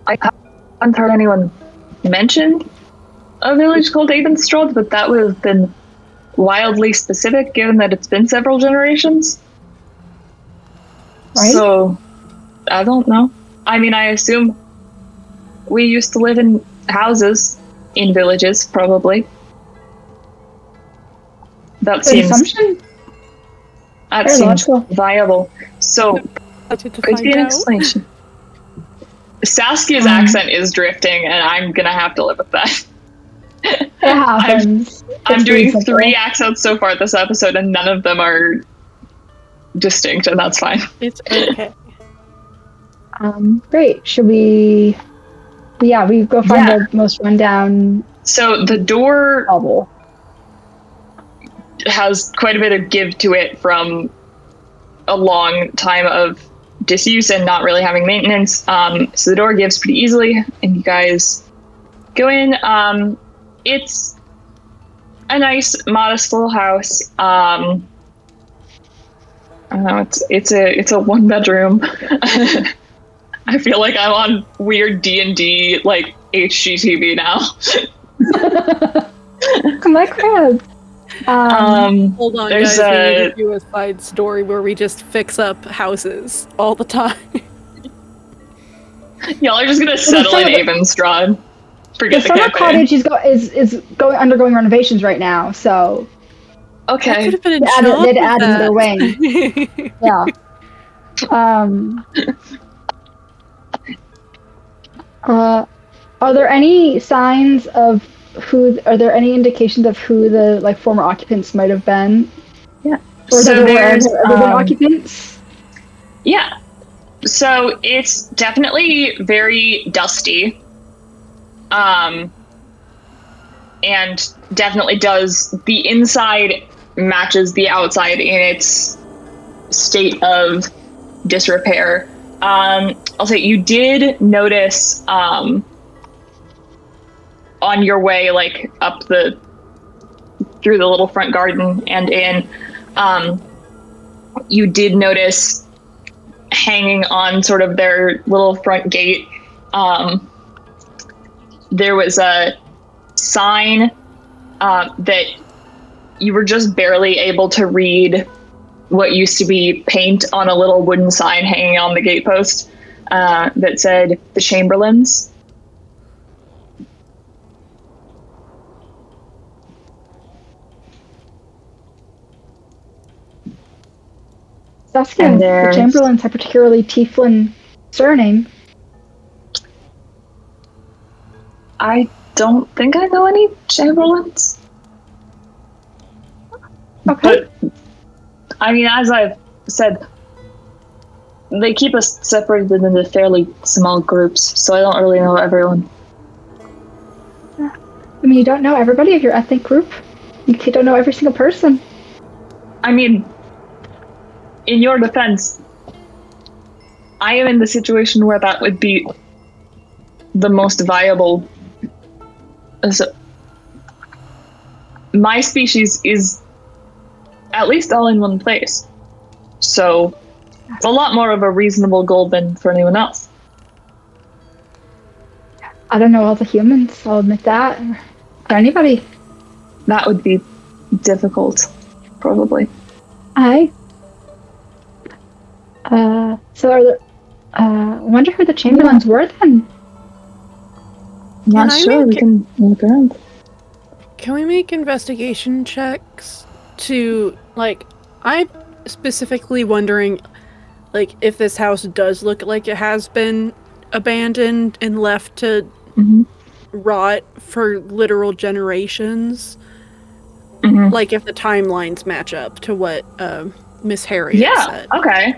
I haven't heard anyone mention a village called Abenstrad, but that would have been wildly specific given that it's been several generations. Right? So, I don't know. I mean, I assume we used to live in houses in villages, probably. That seems logical. viable. So, could be an explanation. Saskia's accent is drifting, and I'm gonna have to live with that. It happens. I'm doing 3 accents so far this episode, and none of them are distinct, and that's fine. It's okay. Great. Should we? Yeah, we go find the most rundown. So the door novel has quite a bit of give to it from a long time of disuse and not really having maintenance. So the door gives pretty easily, and you guys go in. It's a nice, modest little house. I don't know. It's a 1-bedroom. I feel like I'm on weird D&D like HGTV now. My crab. Hold on, guys. We need to do a side story where we just fix up houses all the time. Y'all are just gonna settle in Abenstrad. Forget the summer cottage is undergoing renovations right now, so. Okay. That could have been they'd add another wing. Yeah. Are there any signs of are there any indications of who the former occupants might have been? Yeah. Or so there's occupants? Yeah. So it's definitely very dusty. And definitely the inside matches the outside in its state of disrepair. I'll say you did notice on your way up through the little front garden and in, you did notice hanging on sort of their little front gate, there was a sign that you were just barely able to read what used to be paint on a little wooden sign hanging on the gatepost that said the Chamberlains. Saskia, the Chamberlains have particularly Tieflin surname. I don't think I know any Chamberlains. Okay. But, I mean, as I've said, they keep us separated into fairly small groups, so I don't really know everyone. I mean, you don't know everybody of your ethnic group. You don't know every single person. I mean, in your defense, I am in the situation where that would be the most viable. So, my species is at least all in one place. So it's a lot more of a reasonable goal than for anyone else. I don't know all the humans, I'll admit that. Or anybody. That would be difficult, probably. I so are the wonder who the Chamberlains were then? Not sure. We can look around. Can we make investigation checks to, like, I'm specifically wondering, like, if this house does look like it has been abandoned and left to rot for literal generations. Like, if the timelines match up to what Miss Harriet said. Okay.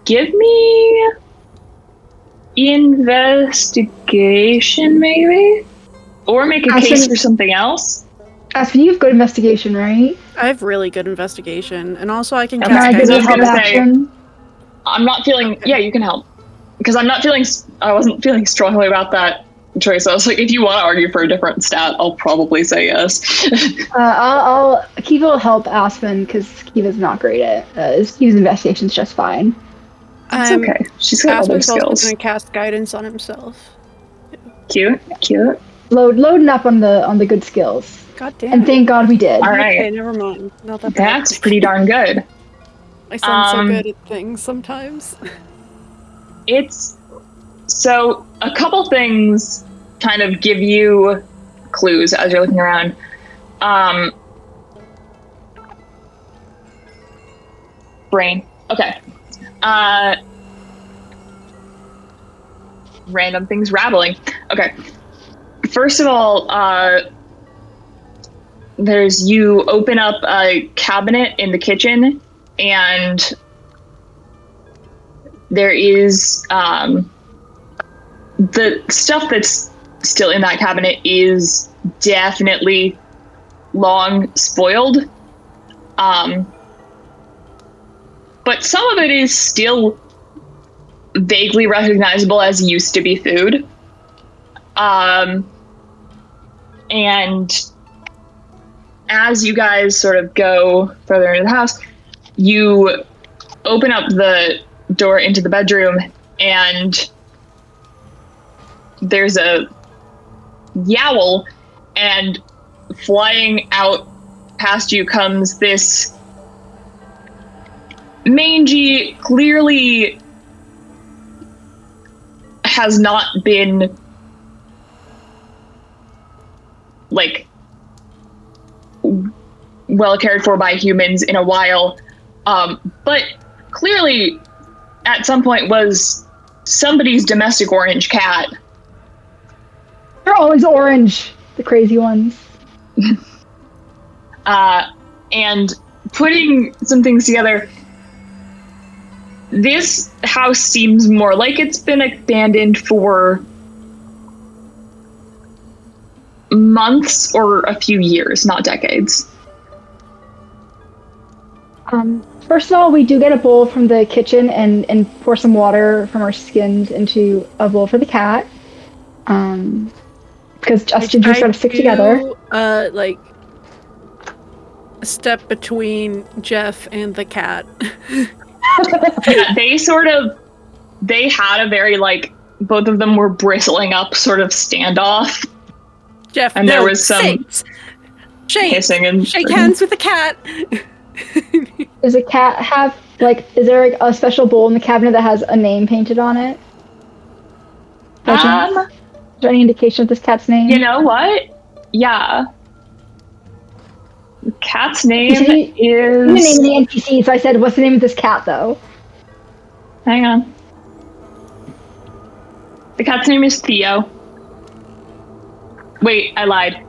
Give me investigation, maybe? Or make a case for something else? Aspen, you have good investigation, right? I have really good investigation, and also I can Okay, cast because I was guidance. gonna say, I'm not feeling. Okay. Yeah, you can help. Because I wasn't feeling strongly about that choice. I was like, if you want to argue for a different stat, I'll probably say yes. Kiva will help Aspen because Kiva's not great at Kiva's investigation's just fine. It's okay. She's got other skills. Aspen's also gonna cast guidance on himself. Cute. Loading up on the good skills. God damn. And thank God we did. All right. Okay, never mind. Not that bad. That's pretty darn good. I sound so good at things sometimes. It's so a couple things kind of give you clues as you're looking around. Brain. Okay. Random things rattling. Okay. First of all, you open up a cabinet in the kitchen, and there is the stuff that's still in that cabinet is definitely long spoiled. But some of it is still vaguely recognizable as used to be food. And as you guys sort of go further into the house, you open up the door into the bedroom, and there's a yowl, and flying out past you comes this mangy, clearly has not been like well cared for by humans in a while, but clearly at some point was somebody's domestic orange cat. They're always orange, the crazy ones. And putting some things together, this house seems more like it's been abandoned for months or a few years, not decades. First of all, we do get a bowl from the kitchen and pour some water from our skins into a bowl for the cat. Because us gingers sort of stick together. Like, a step between Jeff and the cat. Yeah, they had a very, like, both of them were bristling up sort of standoff. Jeff, and there was some hissing and shake hands with the cat. Does a cat have, like, is there like, a special bowl in the cabinet that has a name painted on it? Is there any indication of this cat's name? You know what? Yeah. The cat's name is... You name the NPC, so I said, what's the name of this cat, though? Hang on. The cat's name is Theo. Wait, I lied.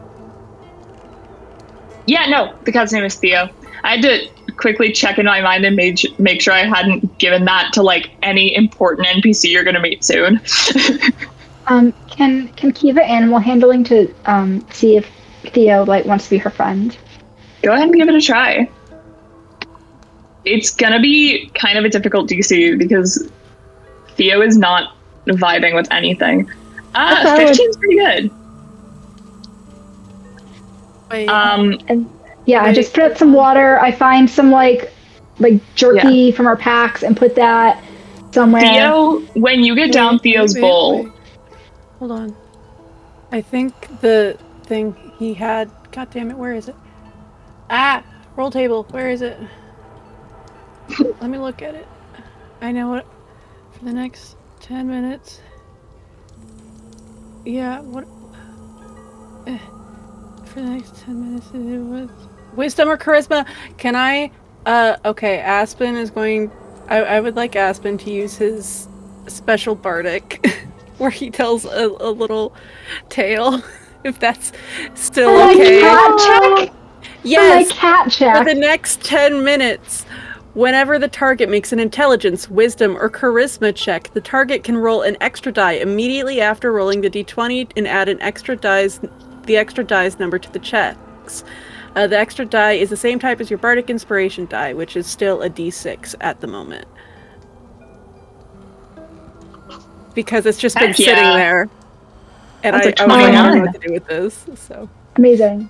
Yeah, no, the cat's name is Theo. I had to quickly check in my mind and make sure I hadn't given that to, like, any important NPC you're gonna meet soon. Can Kiva animal handling to see if Theo, like, wants to be her friend? Go ahead and give it a try. It's gonna be kind of a difficult DC because Theo is not vibing with anything. 15's pretty good. Wait. I just put up some water. I find some like jerky from our packs and put that somewhere. Theo, when you get down Theo's bowl. Wait. Hold on. I think the thing he had. God damn it! Where is it? Roll table. Where is it? Let me look at it. I know what for the next 10 minutes. Yeah, what for the next 10 minutes to do with wisdom or charisma? Can I okay, Aspen is going I would like Aspen to use his special bardic where he tells a little tale if that's still okay. Cat check? Yes. Cat check. For the next 10 minutes, whenever the target makes an intelligence, wisdom, or charisma check, the target can roll an extra die immediately after rolling the d20 and add the extra die's number to the checks. The extra die is the same type as your bardic inspiration die, which is still a d6 at the moment. Because it's just been sitting there. And I don't know what to do with this. So amazing.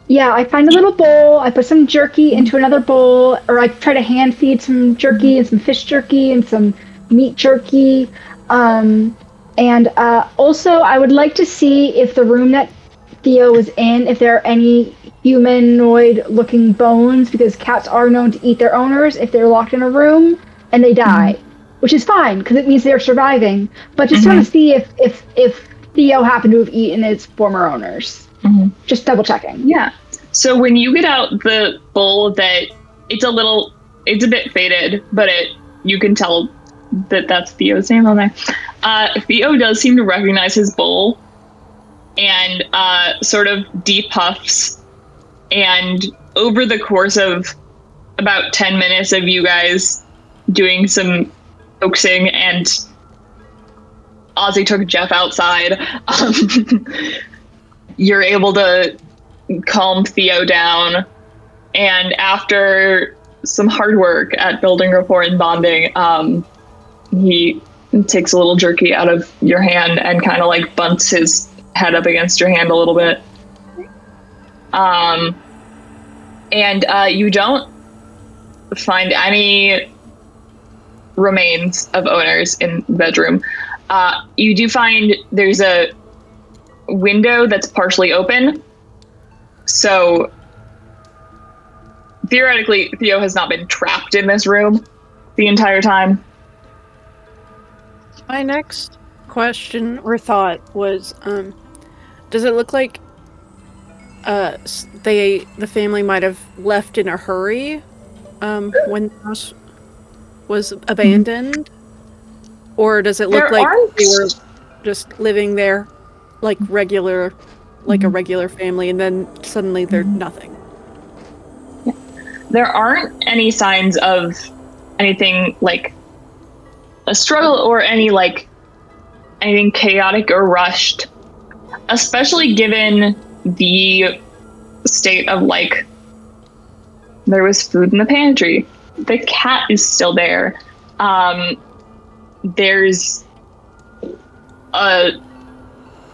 Yeah, I find a little bowl, I put some jerky into another bowl, or I try to hand feed some jerky and some fish jerky and some meat jerky. And also I would like to see if the room that Theo was in, if there are any humanoid looking bones, because cats are known to eat their owners if they're locked in a room and they die, which is fine because it means they're surviving. But just want to see if Theo happened to have eaten its former owners. Just double checking. Yeah. So when you get out the bowl, that it's a bit faded, but you can tell that that's Theo's name on there. Theo does seem to recognize his bowl and sort of depuffs. And over the course of about 10 minutes of you guys doing some coaxing, and Ozzy took Jeff outside, you're able to calm Theo down, and after some hard work at building rapport and bonding, he takes a little jerky out of your hand and kind of like bunts his head up against your hand a little bit. And you don't find any remains of owners in the bedroom. You do find there's a window that's partially open, so theoretically Theo has not been trapped in this room the entire time. My next question or thought was, does it look like the family might have left in a hurry when the house was abandoned? Or does it look like they were just living there like a regular family, and then suddenly they're nothing? There aren't any signs of anything like a struggle or anything chaotic or rushed, especially given the state of there was food in the pantry. The cat is still there. There's a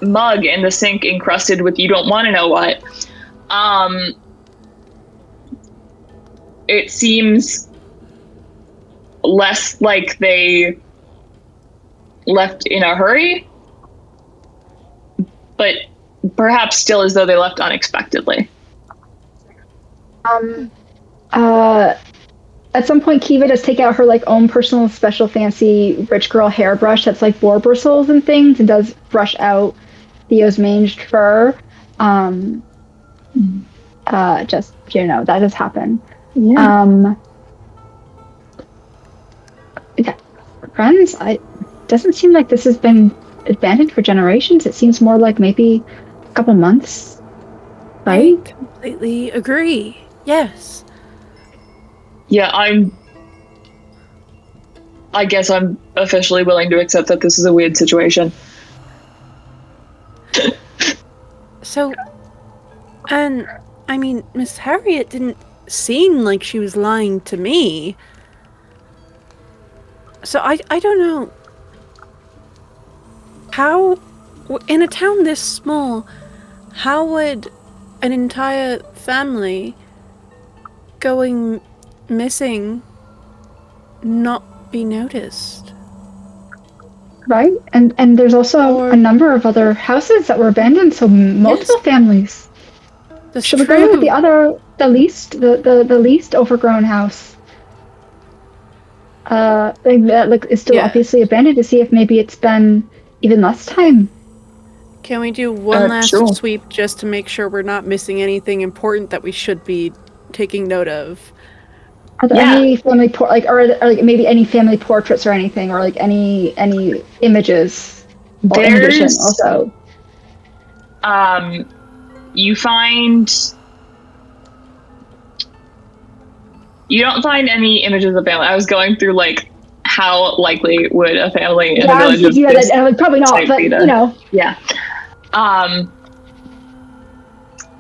mug in the sink encrusted with you don't want to know what. It seems less like they left in a hurry, but perhaps still as though they left unexpectedly. At some point, Kiva does take out her own personal special fancy rich girl hairbrush that's boar bristles and things, and does brush out Theo's manged fur. Just that does happen. Yeah. Friends, it doesn't seem like this has been abandoned for generations. It seems more like maybe a couple months, right? I completely agree. Yes. Yeah, I guess I'm officially willing to accept that this is a weird situation. So, and I mean, Miss Harriet didn't seem like she was lying to me. So I don't know how, in a town this small, how would an entire family going missing not be noticed? Right, and there's also a number of other houses that were abandoned, so multiple families. That's Should we go look at the least overgrown house? thing that is still obviously abandoned to see if maybe it's been even less time. Can we do one last sure. sweep just to make sure we're not missing anything important that we should be taking note of? Are there any family or maybe any family portraits or anything, or like any images? Or in addition, also. You don't find any images of family. I was going through like how likely would a family in a village of this probably not, but you know. Yeah.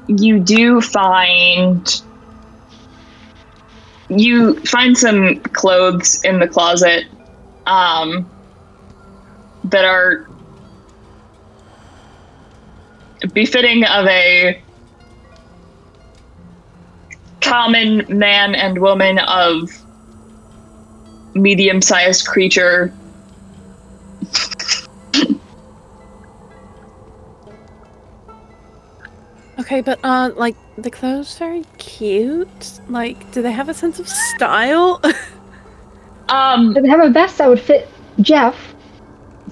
You do find some clothes in the closet that are befitting of a common man and woman of medium-sized creature. Okay, but like the clothes very cute. Like, do they have a sense of style? Do they have a vest that would fit Jeff?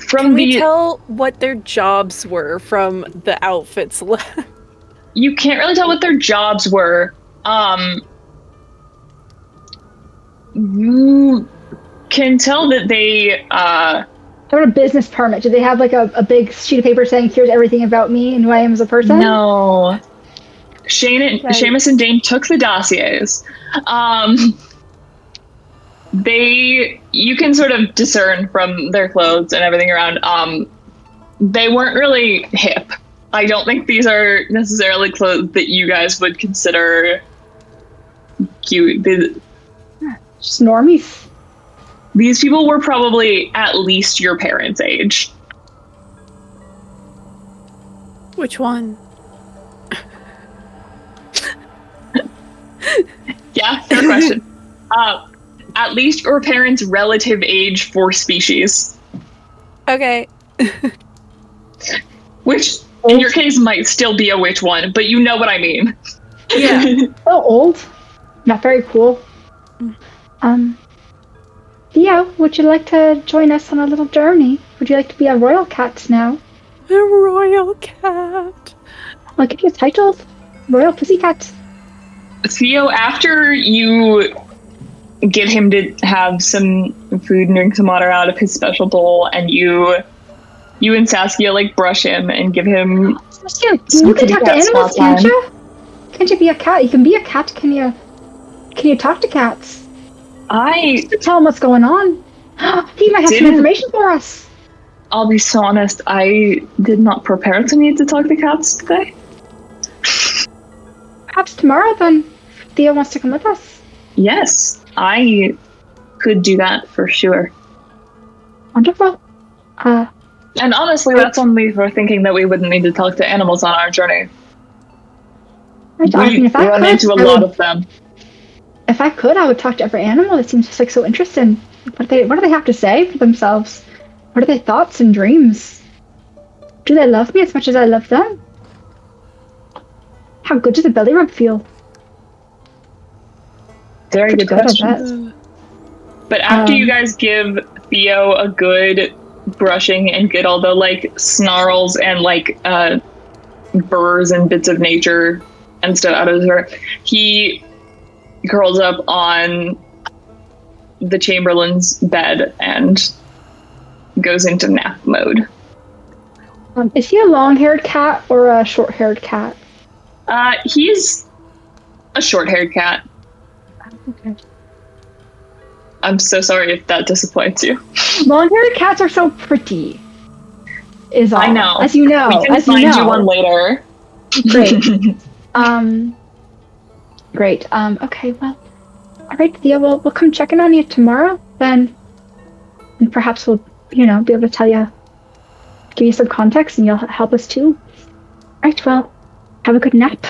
Can we tell what their jobs were from the outfits? You can't really tell what their jobs were. You can tell that they have a business permit. Do they have like a big sheet of paper saying here's everything about me and who I am as a person? No. Seamus and Dane took the dossiers. You can sort of discern from their clothes and everything around. They weren't really hip. I don't think these are necessarily clothes that you guys would consider cute. Just normies. These people were probably at least your parents' age. Which one? Yeah, fair question. At least your parents' relative age for species. Okay. Which, in your case, might still be a which one, but you know what I mean. Yeah. Oh, old. Not very cool. Theo, would you like to join us on a little journey? Would you like to be a royal cat now? A royal cat. I'll give you a title. Royal Pussycat. Theo, after you get him to have some food and drink some water out of his special bowl, and you and Saskia like brush him and give him Saskia, you can talk to animals, can't you? Can't you be a cat? You can be a cat. Can you talk to cats? Tell him what's going on. He might have some information for us. I'll be so honest, I did not prepare to need to talk to cats today. Perhaps tomorrow then, if Theo wants to come with us. Yes, I could do that for sure. Wonderful. And honestly, that's only for thinking that we wouldn't need to talk to animals on our journey. We run into a lot of them. If I could, I would talk to every animal. It seems just like so interesting. What do they have to say for themselves? What are their thoughts and dreams? Do they love me as much as I love them? How good does a belly rub feel? Very good question. But after you guys give Theo a good brushing and get all the like snarls and like burrs and bits of nature and stuff out of his hair, he curls up on the Chamberlain's bed and goes into nap mode. Is he a long-haired cat or a short-haired cat? He's a short-haired cat. Okay. I'm so sorry if that disappoints you. Long-haired cats are so pretty. Is all. I know. As you know. We can find you one later. Great. Great. Okay, well. Alright, Theo, we'll come check in on you tomorrow, then. And perhaps we'll, be able to tell you, give you some context, and you'll help us too. Alright, well, have a good nap.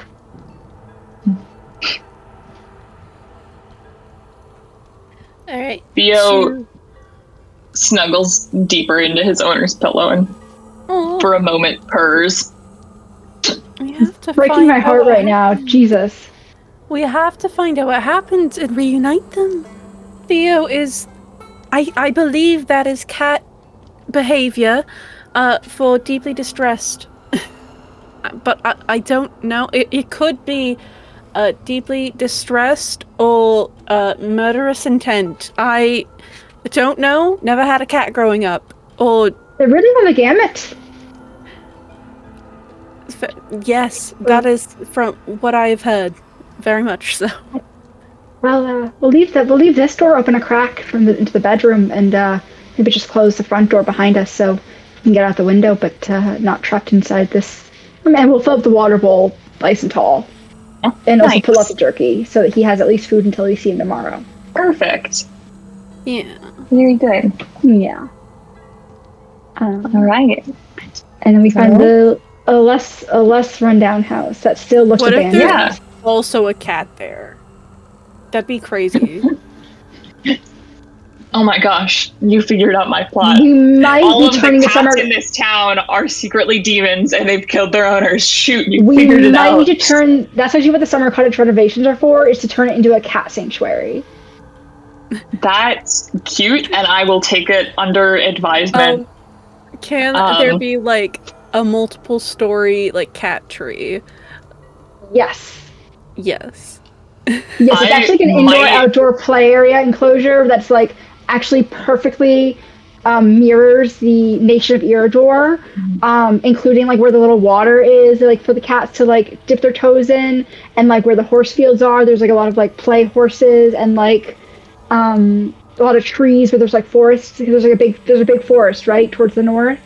Alright. Theo snuggles deeper into his owner's pillow and for a moment purrs. We have to breaking my heart right now. Jesus. We have to find out what happened and reunite them. Theo, is I believe that is cat behavior for deeply distressed. But I don't know. It could be deeply distressed or murderous intent. I don't know. Never had a cat growing up. Or They really have a gamut. yes, that is from what I have heard. Very much so. Well, we'll leave this door open a crack into the bedroom, and maybe just close the front door behind us so we can get out the window, but not trapped inside this. And we'll fill up the water bowl nice and tall, and also pull out the jerky so that he has at least food until we see him tomorrow. Perfect. Yeah. Very good. Yeah. All right. And then we find a less rundown house that still looks What if abandoned. there's also a cat there? That'd be crazy. Oh my gosh, you figured out my plot. We might All be of turning the the cats summer. in this town are secretly demons, and they've killed their owners. Shoot, you We figured it might out. need to turn. That's actually what the summer cottage renovations are for. Is to turn it into a cat sanctuary. That's cute, and I will take it under advisement. Can there be like a multiple story like cat tree? Yes. Yes. Yes, it's actually like an indoor-outdoor play area enclosure that's like actually perfectly mirrors the nation of Erador, including like where the little water is, like for the cats to like dip their toes in, and like where the horse fields are. There's like a lot of like play horses and like a lot of trees where there's like forests. There's a big forest right towards the north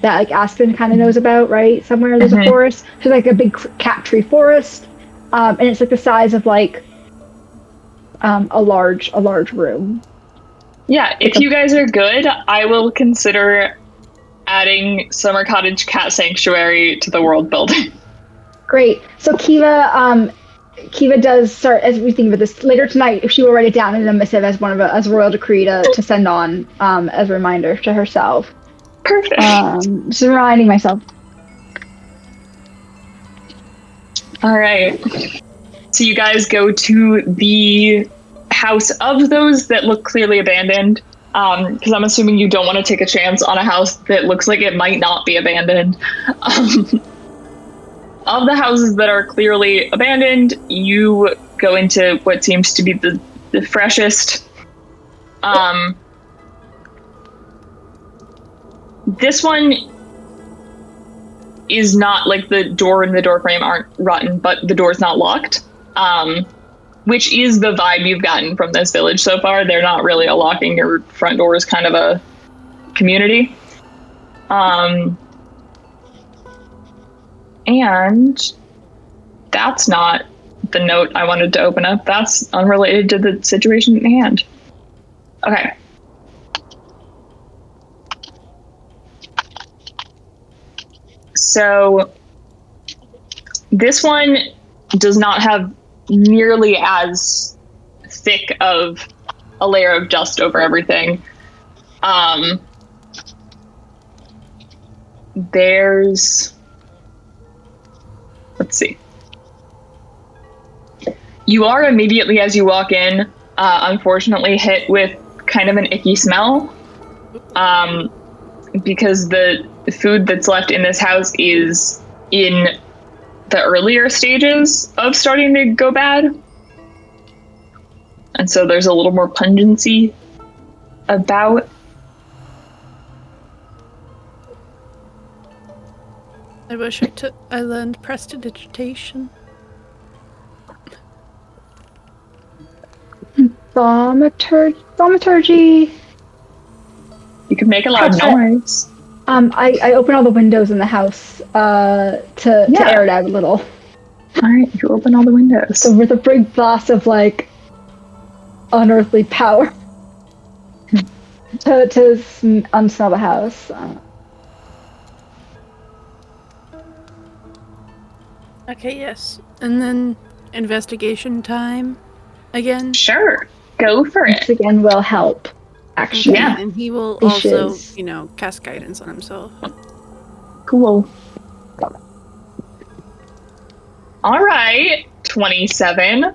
that like Aspen kind of knows about, right? Somewhere there's a forest. There's like a big cat tree forest. And it's like the size of like a large room. Yeah, if you guys are good, I will consider adding Summer Cottage Cat Sanctuary to the world building. Great. So Kiva does start, as we think about this later tonight, if she will write it down in a missive as as a royal decree to send on as a reminder to herself. Perfect. Just reminding myself. All right. So you guys go to the house of those that look clearly abandoned, because I'm assuming you don't want to take a chance on a house that looks like it might not be abandoned. Of the houses that are clearly abandoned, you go into what seems to be the freshest. This one is not like the door and the door frame aren't rotten, but the door's not locked, which is the vibe you've gotten from this village so far. They're not really a locking your front door is kind of a community. And that's not the note I wanted to open up. That's unrelated to the situation at hand. Okay. So this one does not have nearly as thick of a layer of dust over everything. There's, let's see. You are immediately, as you walk in, unfortunately hit with kind of an icky smell. Because the food that's left in this house is in the earlier stages of starting to go bad. And so there's a little more pungency about. I wish I learned prestidigitation. Thaumaturgy. You can make a loud noise. I open all the windows in the house to air it out a little. All right, you open all the windows. So with a big blast of like unearthly power to unsmell the house. Okay, yes. And then investigation time again? Sure, go for it. This again will help. Actually, Yeah. And he will also, cast guidance on himself. Cool. All right, 27.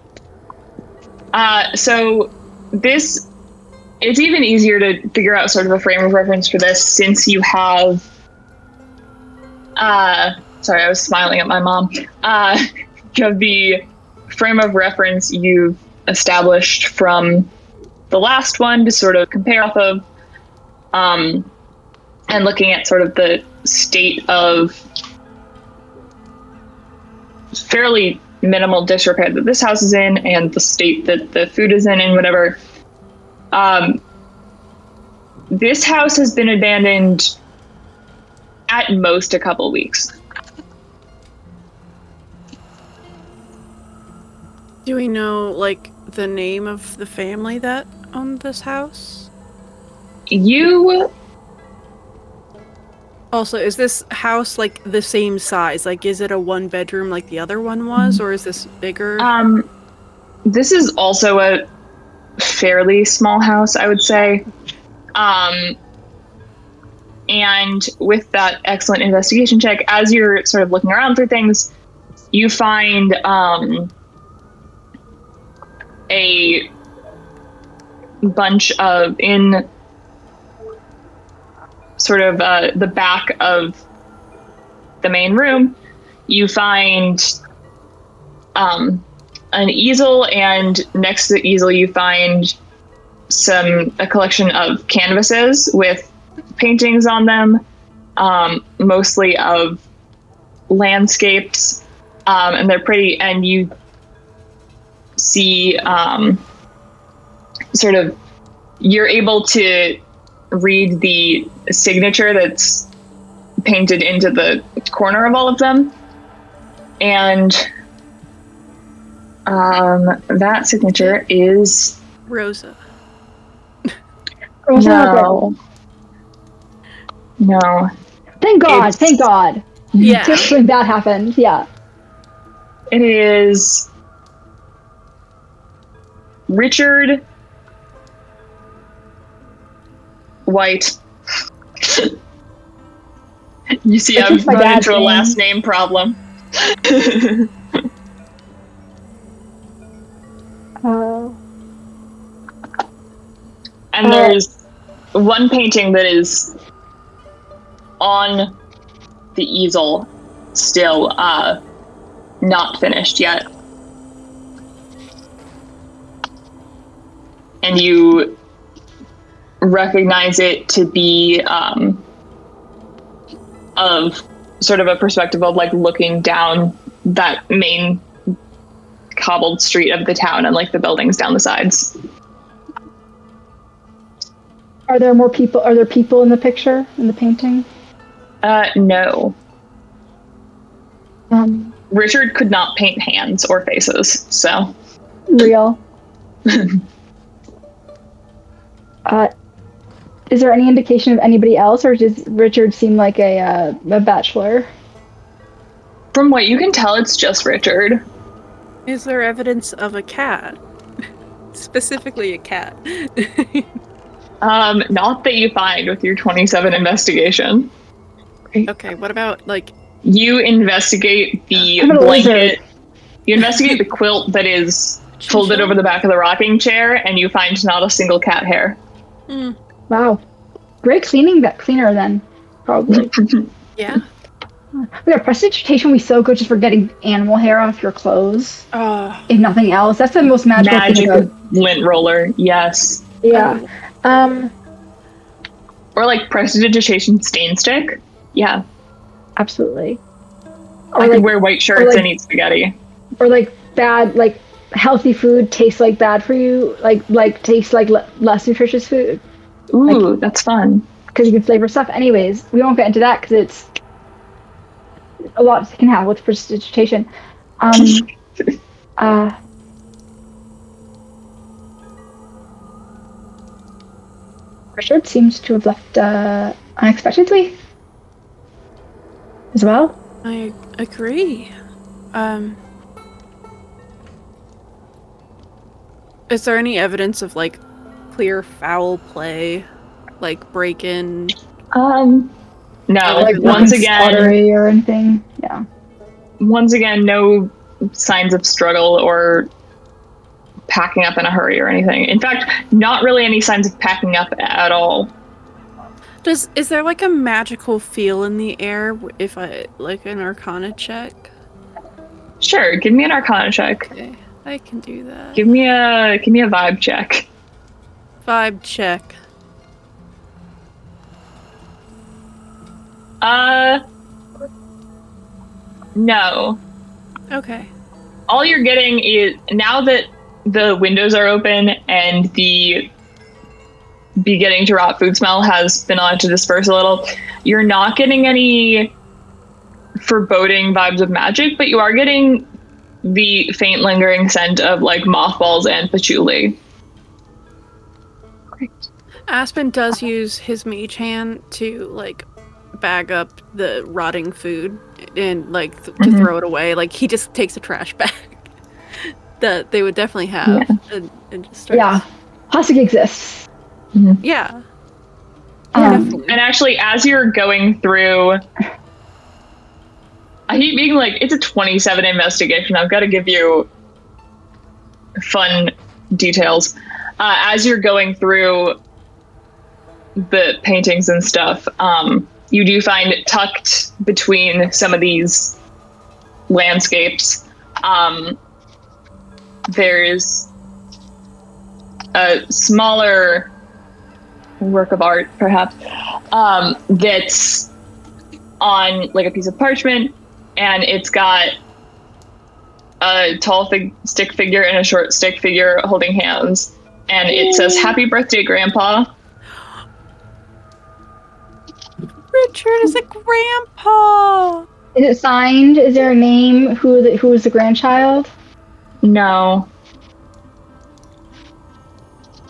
So this it's even easier to figure out sort of a frame of reference for this since you have. Sorry, I was smiling at my mom. You have the frame of reference you've established from the last one to sort of compare off of, and looking at sort of the state of fairly minimal disrepair that this house is in and the state that the food is in and whatever. This house has been abandoned at most a couple weeks. Do we know, like, the name of the family that owned this house? You... Also, is this house, like, the same size? Like, is it a one-bedroom like the other one was, or is this bigger? This is also a fairly small house, I would say. And with that excellent investigation check, as you're sort of looking around for things, you find a bunch of, in sort of the back of the main room, you find an easel, and next to the easel you find a collection of canvases with paintings on them, mostly of landscapes, and they're pretty, and you see sort of, you're able to read the signature that's painted into the corner of all of them, and that signature is Rosa. No. No. Thank God. Thank God. Yeah. Something bad happened. Yeah. It is Richard White. You see, I've run into a last name problem. And there's one painting that is on the easel still, not finished yet. And you recognize it to be of sort of a perspective of like looking down that main cobbled street of the town and like the buildings down the sides. Are there more people? Are there people in the picture, in the painting? No. Richard could not paint hands or faces, so. Real. Is there any indication of anybody else, or does Richard seem like a bachelor? From what you can tell, it's just Richard. Is there evidence of a cat? Specifically a cat. Not that you find with your 27 investigation. Okay, what about, like... You investigate the blanket. You investigate the quilt that is folded over the back of the rocking chair, and you find not a single cat hair. Mm. Wow. Great cleaner then, probably. Yeah. Yeah, prestidigitation would be so good just for getting animal hair off your clothes. If nothing else. That's the most magical thing about lint roller, yes. Yeah. Or like prestidigitation stain stick. Yeah. Absolutely. I could wear white shirts and eat spaghetti. Or like bad, like healthy food tastes like bad for you, like tastes like less nutritious food. Ooh, like, that's fun. Because you can flavor stuff. Anyways, we won't get into that because it's a lot can have with prestidigitation. Richard seems to have left unexpectedly as well. I agree. Is there any evidence of like clear foul play, like break-in? No. Like once again, or anything. Yeah. Once again, no signs of struggle or packing up in a hurry or anything. In fact, not really any signs of packing up at all. Is there like a magical feel in the air if I like an Arcana check? Sure, give me an Arcana check. Okay, I can do that. Give me a vibe check. Vibe check. No. Okay. All you're getting is, now that the windows are open and the beginning to rot food smell has been on to disperse a little, you're not getting any foreboding vibes of magic, but you are getting the faint lingering scent of like mothballs and patchouli. Great. Aspen does use his mage hand to like bag up the rotting food and like to throw it away. Like he just takes a trash bag that they would definitely have and just starts. Yeah, Husky exists. Yeah. And actually, as you're going through, I keep being like, it's a 27 investigation. I've got to give you fun details. As you're going through the paintings and stuff, you do find tucked between some of these landscapes, there's a smaller work of art, perhaps, that's on like a piece of parchment, and it's got a tall stick figure and a short stick figure holding hands, and it says, "Happy birthday, Grandpa." Richard is a grandpa. Is it signed? Is there a name? Who is the grandchild? No.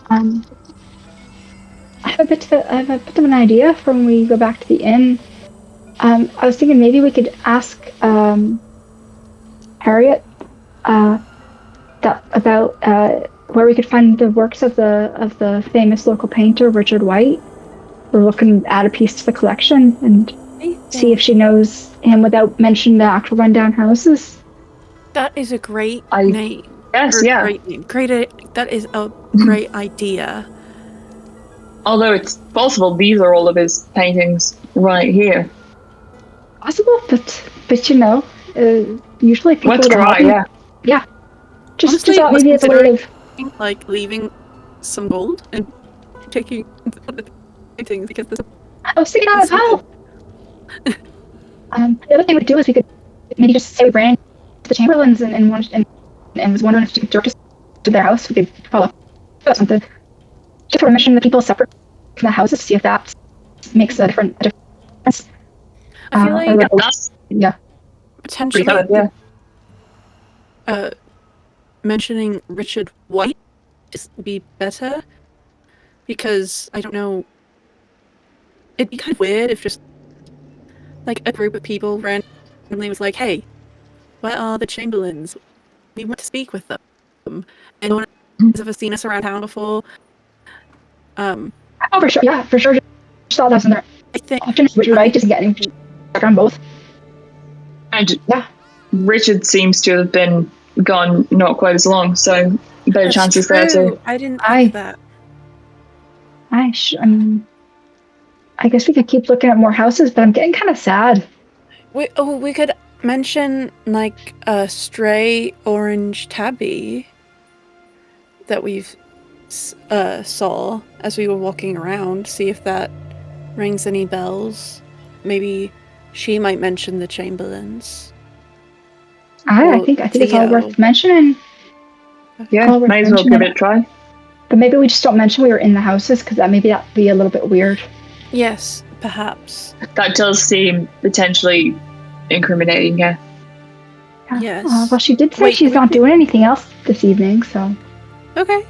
I have a bit of an idea for when we go back to the inn. I was thinking maybe we could ask Harriet about where we could find the works of the famous local painter Richard White. We're looking to add a piece to the collection and see if she knows him without mentioning the actual rundown houses. That is a great name. Yes, yeah. Great name. That is a great idea. Although it's possible these are all of his paintings right here. Possible, but you know, usually people. Let's try, yeah. Just Honestly, thought maybe it's a way of like leaving some gold and taking the paintings because this. I was thinking that as well. The other thing we could do is we could maybe just say we ran to the Chamberlains and was wondering if you could direct us to their house. We could follow up about something. Just for mission the people separate from the houses, see if that makes a difference. I feel like potentially mentioning Richard White is be better, because I don't know, it'd be kind of weird if just like a group of people randomly was like, "Hey, where are the Chamberlains? We want to speak with them." Anyone has ever seen us around town before? Oh, for sure. Yeah, for sure. Just saw that in there. I think often Richard White is getting stuck on both. And Richard seems to have been gone not quite as long, so better chances there too. I didn't think of that. I guess we could keep looking at more houses, but I'm getting kind of sad. We could mention like a stray orange tabby that we've saw as we were walking around. See if that rings any bells. Maybe she might mention the Chamberlains. I think it's all worth mentioning. Yeah, might as well give it a try. But maybe we just don't mention we were in the houses, because that'd be a little bit weird. Yes, perhaps. That does seem potentially incriminating, yeah. Yes. Well, she did say she's not doing anything else this evening, so. Okay.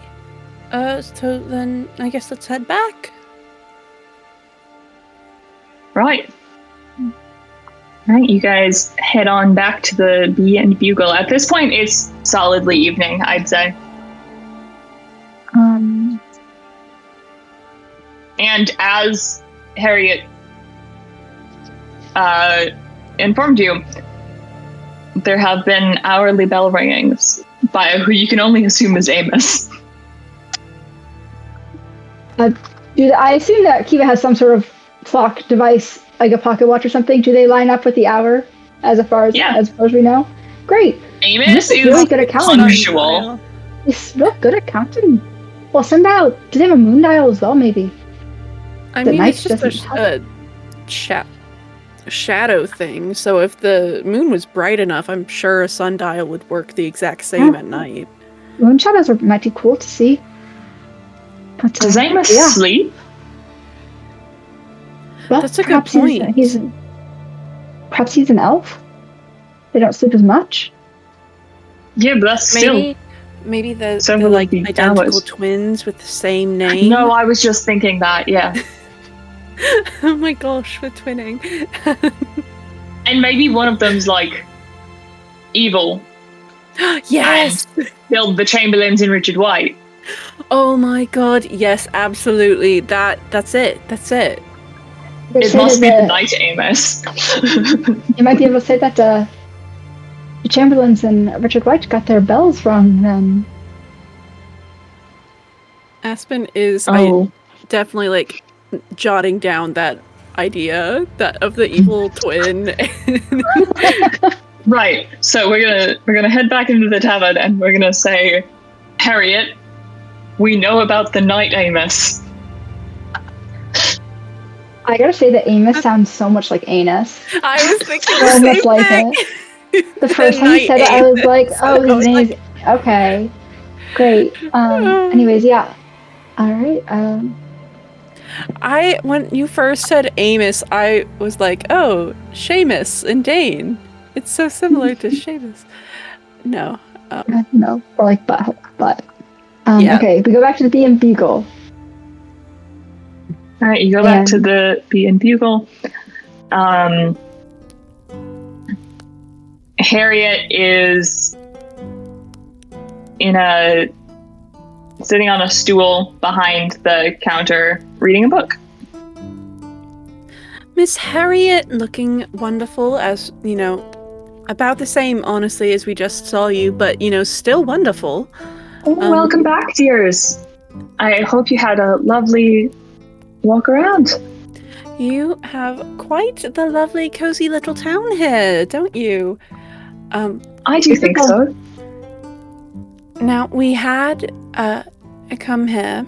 So then I guess let's head back. Right. Right, you guys head on back to the Bee and Bugle. At this point, it's solidly evening, I'd say. And as Harriet informed you, there have been hourly bell ringings by who you can only assume is Amos. I assume that Kiva has some sort of clock device, like a pocket watch or something. Do they line up with the hour as far as we know? Great. Amos is really good at counting. punctual. He's real good at counting. Well, sundial. Do they have a moon dial as well? Maybe. I mean, it's just a shadow thing. So if the moon was bright enough, I'm sure a sundial would work the exact same at night. Moon shadows might be cool to see. But, does Amos sleep? Well, that's a good point. Perhaps he's an elf. They don't sleep as much. Yeah, but that's maybe they're like identical twins with the same name. No, I was just thinking that. Yeah. Oh my gosh, we're twinning. And maybe one of them's like evil. Yes. Killed the Chamberlains in Richard White. Oh my god, yes, absolutely. That's it. It must be the Night Amos. You might be able to say that the Chamberlains and Richard White got their bells wrong then. Aspen is definitely like jotting down that idea of the evil twin. Right. So we're gonna head back into the tavern and we're gonna say, Harriet, we know about the Night Amos. I gotta say that Amos sounds so much like anus. I was thinking so much like it. The first time you said it, I was like, his name's okay. Great. Anyways, yeah. Alright, when you first said Amos, I was like, oh, Seamus and Dane. It's so similar to Seamus. No. No, or like but. Okay, we go back to the Bee and Bugle. All right, you go back to the Bee and Bugle. Harriet is sitting on a stool behind the counter, reading a book. Miss Harriet, looking wonderful, as about the same, honestly, as we just saw you, but still wonderful. Welcome back, dears. I hope you had a lovely walk around. You have quite the lovely, cozy little town here, don't you? I do think so. Now, we had come here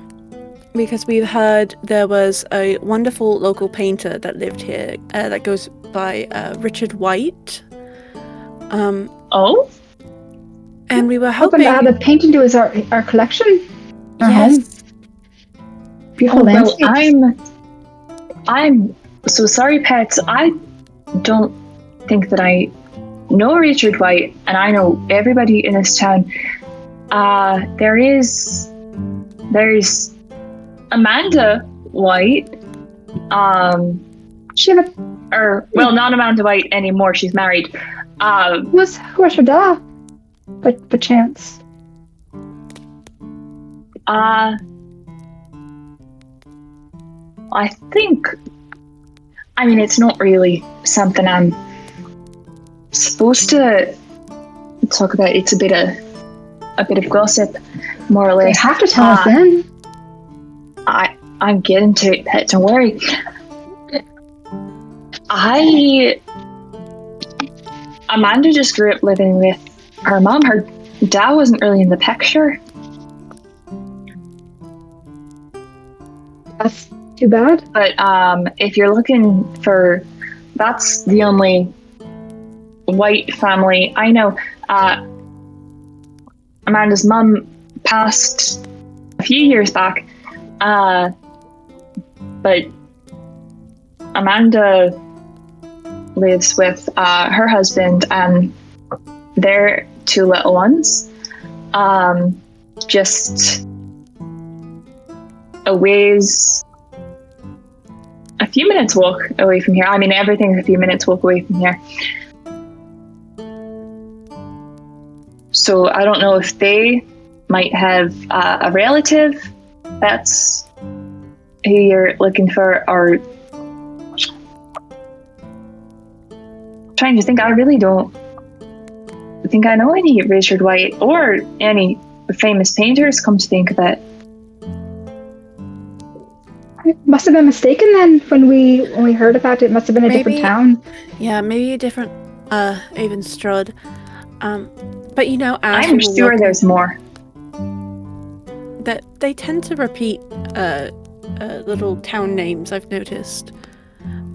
because we've heard there was a wonderful local painter that lived here that goes by Richard White. And we were hoping... the painting to our collection? Our home? Beautiful landscapes. I'm so sorry, Pets. I don't think that I know Richard White, and I know everybody in this town. There's Amanda White. Not Amanda White anymore. She's married. Who's her dad? By chance? I think. I mean, it's not really something I'm supposed to talk about. It's a bit of gossip, more or less. You have to tell us then. I'm getting to it, Pet. Don't worry. Amanda just grew up living with her mom. Her dad wasn't really in the picture. That's too bad. But if you're looking for, that's the only White family I know. Amanda's mum passed a few years back, but Amanda lives with her husband and their two little ones. Just a ways, a few minutes walk away from here. I mean, everything's a few minutes walk away from here. So I don't know if they might have a relative that's who you're looking for, or trying to think. I really don't think I know any Richard White or any famous painters, come to think of it. I must have been mistaken then when we heard about it. It must have been a different town. Yeah, maybe a different Avenstrud. But you know, as I'm sure there's more. That they tend to repeat little town names, I've noticed.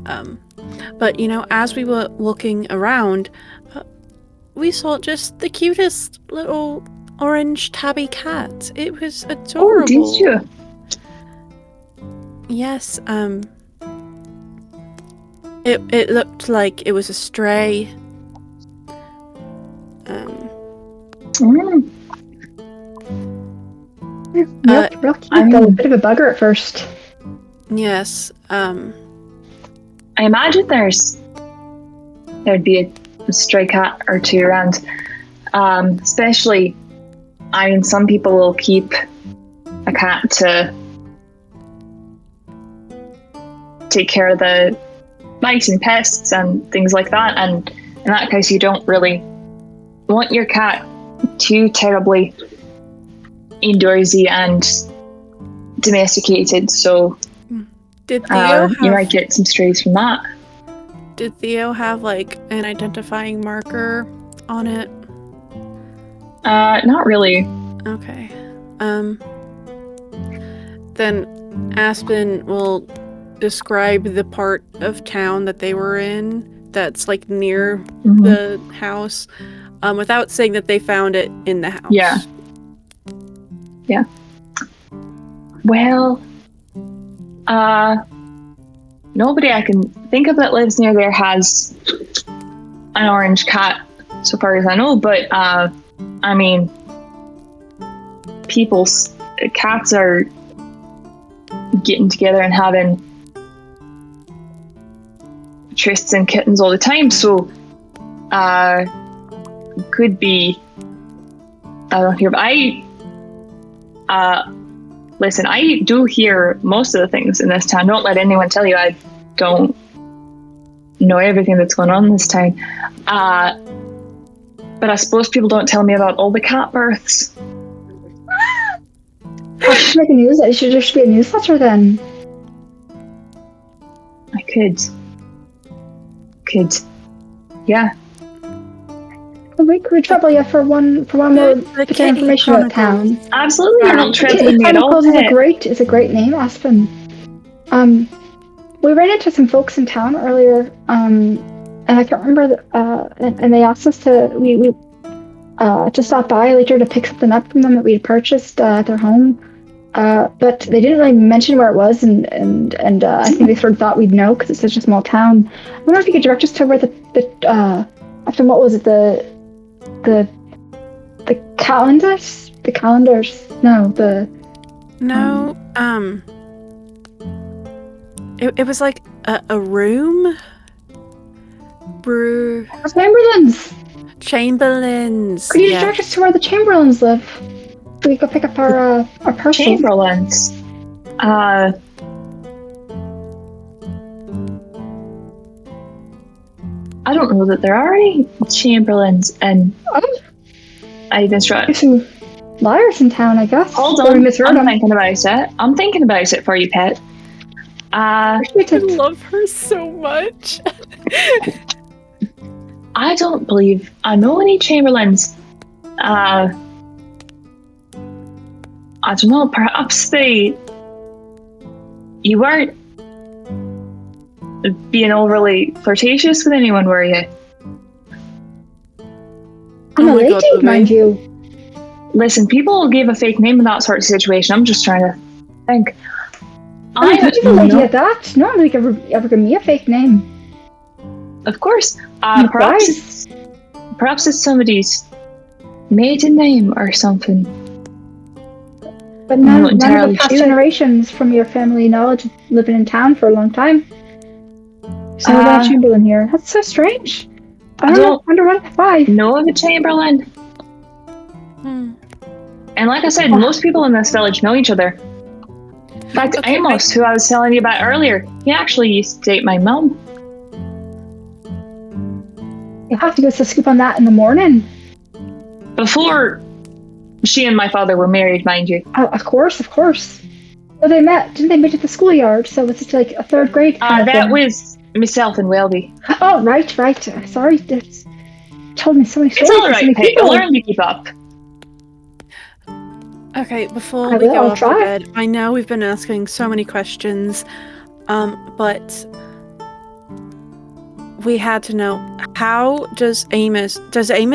But you know, as we were looking around, we saw just the cutest little orange tabby cat. It was adorable. Oh, did you? Yes, it looked like it was a stray. Real cute, though. A bit of a bugger at first. Yes, I imagine there'd be a stray cat or two around. Especially, I mean, some people will keep a cat to take care of the mice and pests and things like that, and in that case you don't really want your cat too terribly indoorsy and domesticated, so did Theo you might get some strays from that. Did Theo have like an identifying marker on it? Not really. Okay. Then Aspen will describe the part of town that they were in that's like near the house, without saying that they found it in the house. Yeah. Well, nobody I can think of that lives near there has an orange cat, so far as I know, but I mean, people's cats are getting together and having trysts and kittens all the time, so could be, I don't hear, but listen, I do hear most of the things in this town. Don't let anyone tell you I don't know everything that's going on in this town. But I suppose people don't tell me about all the cat births. I should make a news. There should be a newsletter then. I could. Yeah. We could trouble you for one more bit of information about town. Absolutely, you're not troubling me at all. Chronicles is a great name, Aspen. We ran into some folks in town earlier, and I can't remember. And they asked us to stop by later to pick something up from them that we had purchased at their home. But they didn't really mention where it was, and I think they sort of thought we'd know because it's such a small town. I wonder if you could direct us to where the Aspen, what was it, the calendars? The calendars? No, It was like a room. Chamberlains. Could you direct us to where the Chamberlains live? So we go pick up our parcel. Chamberlains. I don't know that there are any Chamberlains, and I misread. Some liars in town, I guess. Hold on, I'm thinking about it. I'm thinking about it for you, Pet. I love her so much. I don't believe I know any Chamberlains. I don't know, perhaps you weren't being overly flirtatious with anyone, were you? I'm a lady, mind you. Listen, people give a fake name in that sort of situation. I'm just trying to think. I don't know. Lady at that. No one would ever give me a fake name. Of course. Perhaps it's somebody's maiden name or something. But none of the past generations from your family knowledge living in town for a long time. So that Chamberlain here. That's so strange. I wonder why. Know of a Chamberlain. And like I said, most people in this village know each other. In fact, Amos, who I was telling you about earlier, he actually used to date my mum. You'll have to give us a scoop on that in the morning. Before she and my father were married, mind you. Oh, of course. Well, didn't they meet at the schoolyard? So it's like a third grade kind of That thing. was myself and Welby. Oh, right. Sorry, that's told me so many stories. It's all to so right, many Peg. people. I'll learn to keep up. Okay, before I we will, go I'll off to try. bed, I know we've been asking so many questions, but we had to know, how does Amos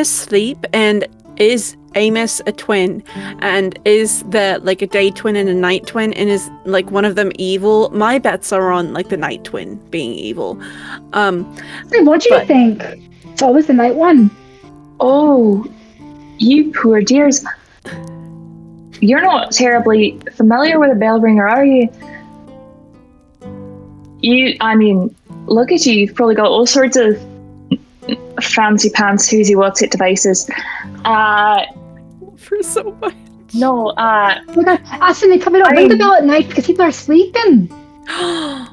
sleep, and is Amos a twin, and is there like a day twin and a night twin, and is like one of them evil? My bets are on like the night twin being evil. What do you think? It's always the night one. Oh, you poor dears. You're not terribly familiar with a bell ringer, are you? Look at you. You've probably got all sorts of fancy pants, who's what's it devices. For so much. No, Oh my god, Aston, they probably don't ring the bell at night because people are sleeping.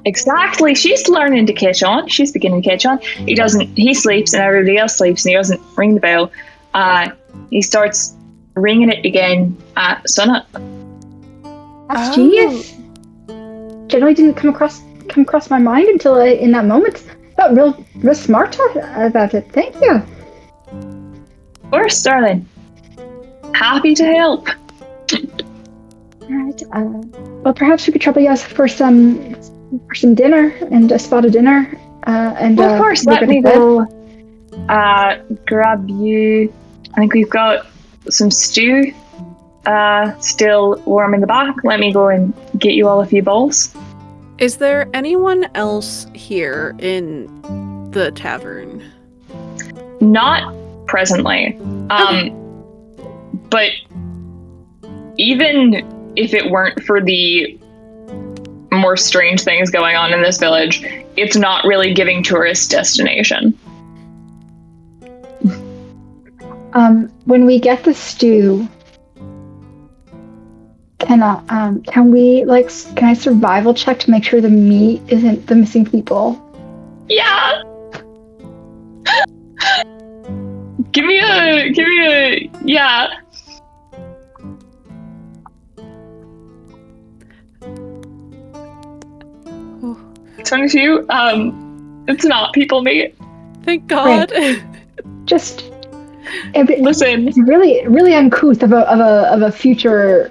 Exactly. She's learning to catch on. She's beginning to catch on. He sleeps and everybody else sleeps and he doesn't ring the bell. He starts ringing it again at sunup. That's genius. Generally didn't come across my mind until in that moment. Felt real smart about it. Thank you. Of course, darling. Happy to help. Alright, well, perhaps we could trouble you for some dinner and a spot of dinner. And of course, let me go grab you. I think we've got some stew still warm in the back. Let me go and get you all a few bowls. Is there anyone else here in the tavern? Not presently. But even if it weren't for the more strange things going on in this village, it's not really giving tourist destination. When we get the stew, can I survival check to make sure the meat isn't the missing people? Yeah. Give me a yeah. 22. It's not people meat. Thank God. Right. Just listen. It's really uncouth of a future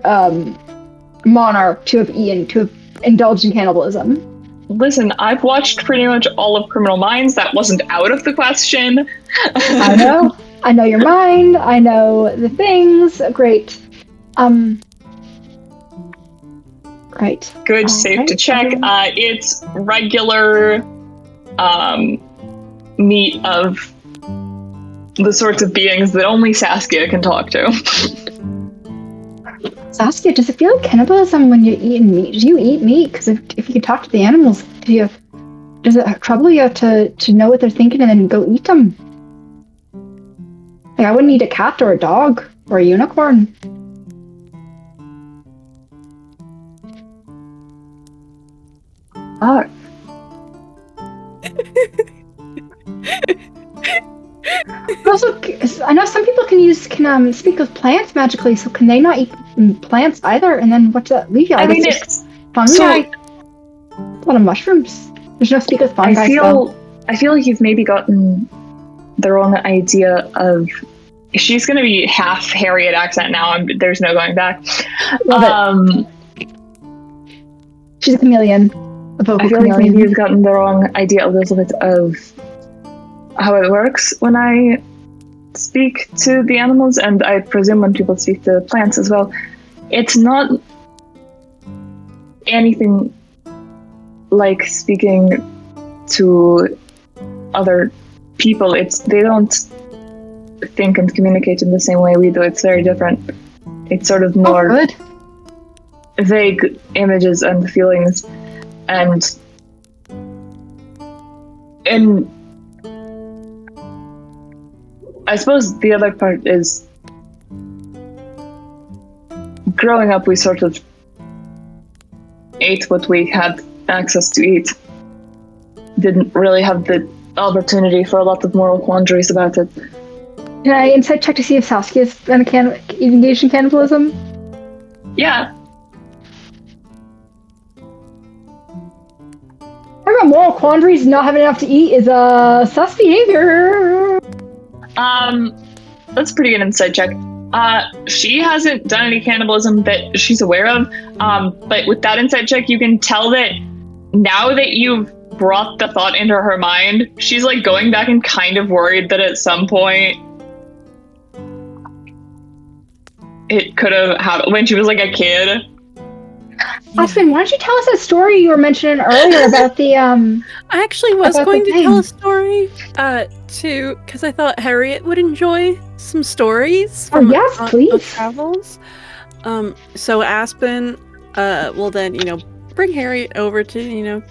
monarch to have indulged in cannibalism. Listen, I've watched pretty much all of Criminal Minds. That wasn't out of the question. I know your mind. I know the things. Great. Right. Good, safe to check. It's regular meat of the sorts of beings that only Saskia can talk to. Saskia, does it feel like cannibalism when you're eating meat? Do you eat meat? Because if you can talk to the animals, does it trouble you to know what they're thinking and then go eat them? Like, I wouldn't eat a cat or a dog or a unicorn. Oh. Also, I know some people can speak with plants magically, so can they not eat plants either? And then what does that leave you? I mean, it's fungi. A lot of mushrooms. There's no speak with fungi. I feel like you've maybe gotten the wrong idea of. She's going to be half Harriet accent now. There's no going back. Love it. She's a chameleon. I feel like maybe you've gotten the wrong idea, Elizabeth, of how it works when I speak to the animals, and I presume when people speak to plants as well. It's not anything like speaking to other people. They don't think and communicate in the same way we do. It's very different. It's sort of more vague images and feelings, and I suppose the other part is growing up we sort of ate what we had access to eat. Didn't really have the opportunity for a lot of moral quandaries about it. Can I insight check to see if Saskia's been engaged in cannibalism? Yeah. Talking about moral quandaries, not having enough to eat is sus behavior. That's a pretty good insight check. She hasn't done any cannibalism that she's aware of. But with that insight check, you can tell that now that you've brought the thought into her mind, she's like going back and kind of worried that at some point it could have happened when she was like a kid. Aspen, why don't you tell us that story you were mentioning earlier about the I actually was going to tell a story because I thought Harriet would enjoy some stories from please. travels. So Aspen will then, bring Harriet over to,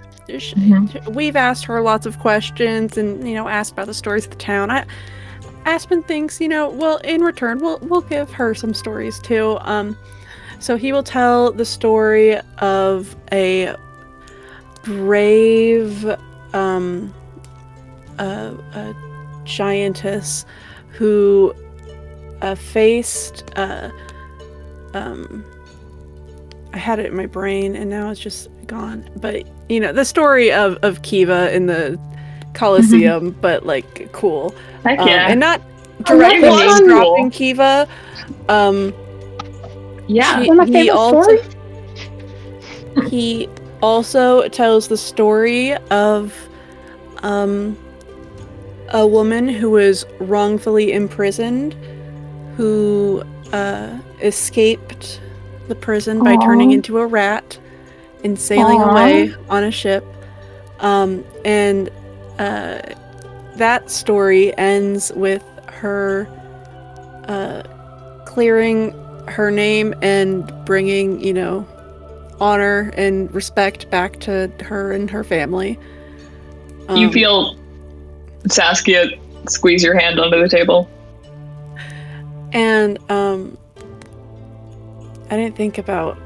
we've asked her lots of questions and, asked about the stories of the town. Aspen thinks, well, in return, we'll give her some stories too. So he will tell the story of a brave a giantess who faced I had it in my brain and now it's just gone. But the story of Kiva in the Colosseum, but like cool. Heck yeah. And not directly name dropping Kiva. Yeah. He also tells the story of a woman who was wrongfully imprisoned, who escaped the prison by turning into a rat and sailing away on a ship. And that story ends with her clearing her name and bringing, honor and respect back to her and her family. You feel Saskia squeeze your hand under the table. And I didn't think about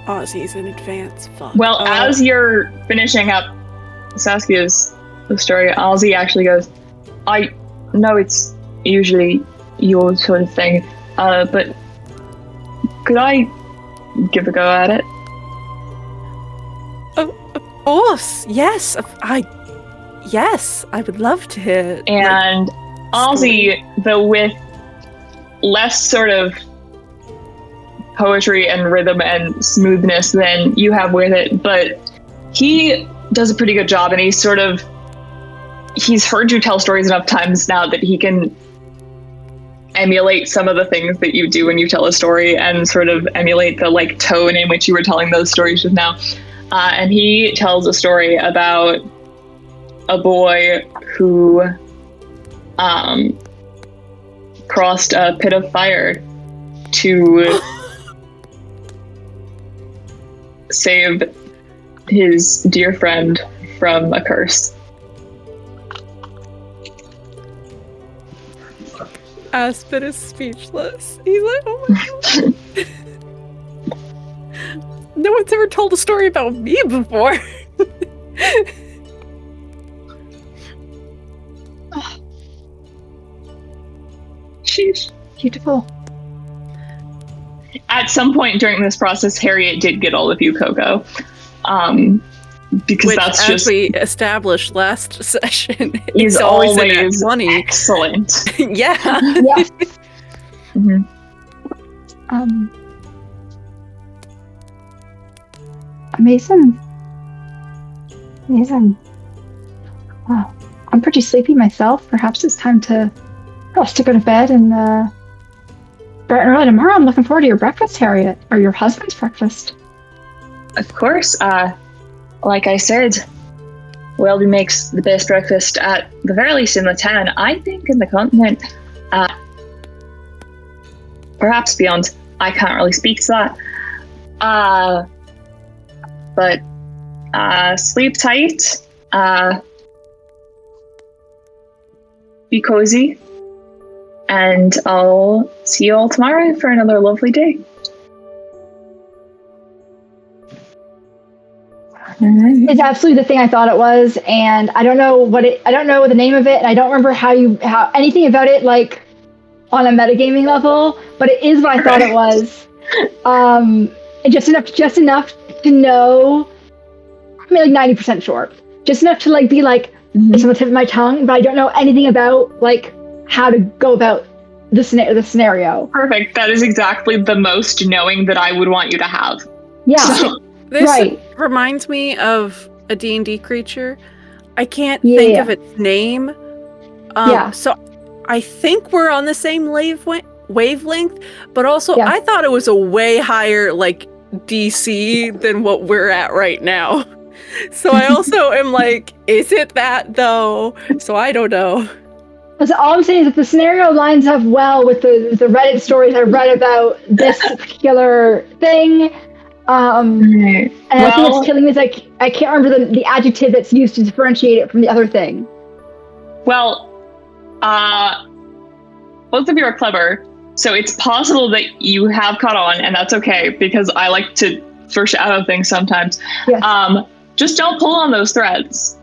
Aussies in advance. Fuck. Well, as you're finishing up Saskia's story, Ozzy actually goes, I know it's usually your sort of thing, but could I give a go at it? Oh, of course. Yes. Yes, I would love to hear. And Ozzy, though with less sort of poetry and rhythm and smoothness than you have with it, but he does a pretty good job, and he's heard you tell stories enough times now that he can emulate some of the things that you do when you tell a story and sort of emulate the like tone in which you were telling those stories just now. And he tells a story about a boy who crossed a pit of fire to save his dear friend from a curse. Aspen is speechless. He's like, oh my god. No one's ever told a story about me before. Sheesh. Beautiful. At some point during this process, Harriet did get all of you cocoa. Because which, that's as just we established last session, is it's always always in at 20. Excellent. Yeah. Yeah. Mm-hmm. Amazing. Wow. I'm pretty sleepy myself. Perhaps it's time to go to bed and bright and early tomorrow. I'm looking forward to your breakfast, Harriet, or your husband's breakfast. Of course. Like I said, Weldy makes the best breakfast at the very least in the town. I think in the continent. Perhaps beyond. I can't really speak to that. But sleep tight. Be cozy. And I'll see you all tomorrow for another lovely day. It's absolutely the thing I thought it was, and I don't know the name of it, and I don't remember how anything about it like on a metagaming level, but it is what I thought it was. And just enough to know. I mean, like 90% sure. Just enough to like be like, it's on the tip of my tongue, but I don't know anything about like how to go about the scenario. Perfect. That is exactly the most knowing that I would want you to have. Yeah. So, This reminds me of a D&D creature. I can't think of its name. So I think we're on the same wavelength, but also I thought it was a way higher like DC than what we're at right now. So I also am like, is it that though? So I don't know. So all I'm saying is that the scenario lines up well with the Reddit stories I read about this particular thing. And I think what's killing me is like I can't remember the adjective that's used to differentiate it from the other thing. Well, both of you are clever, so it's possible that you have caught on, and that's okay because I like to foreshadow things sometimes. Yes. Just don't pull on those threads.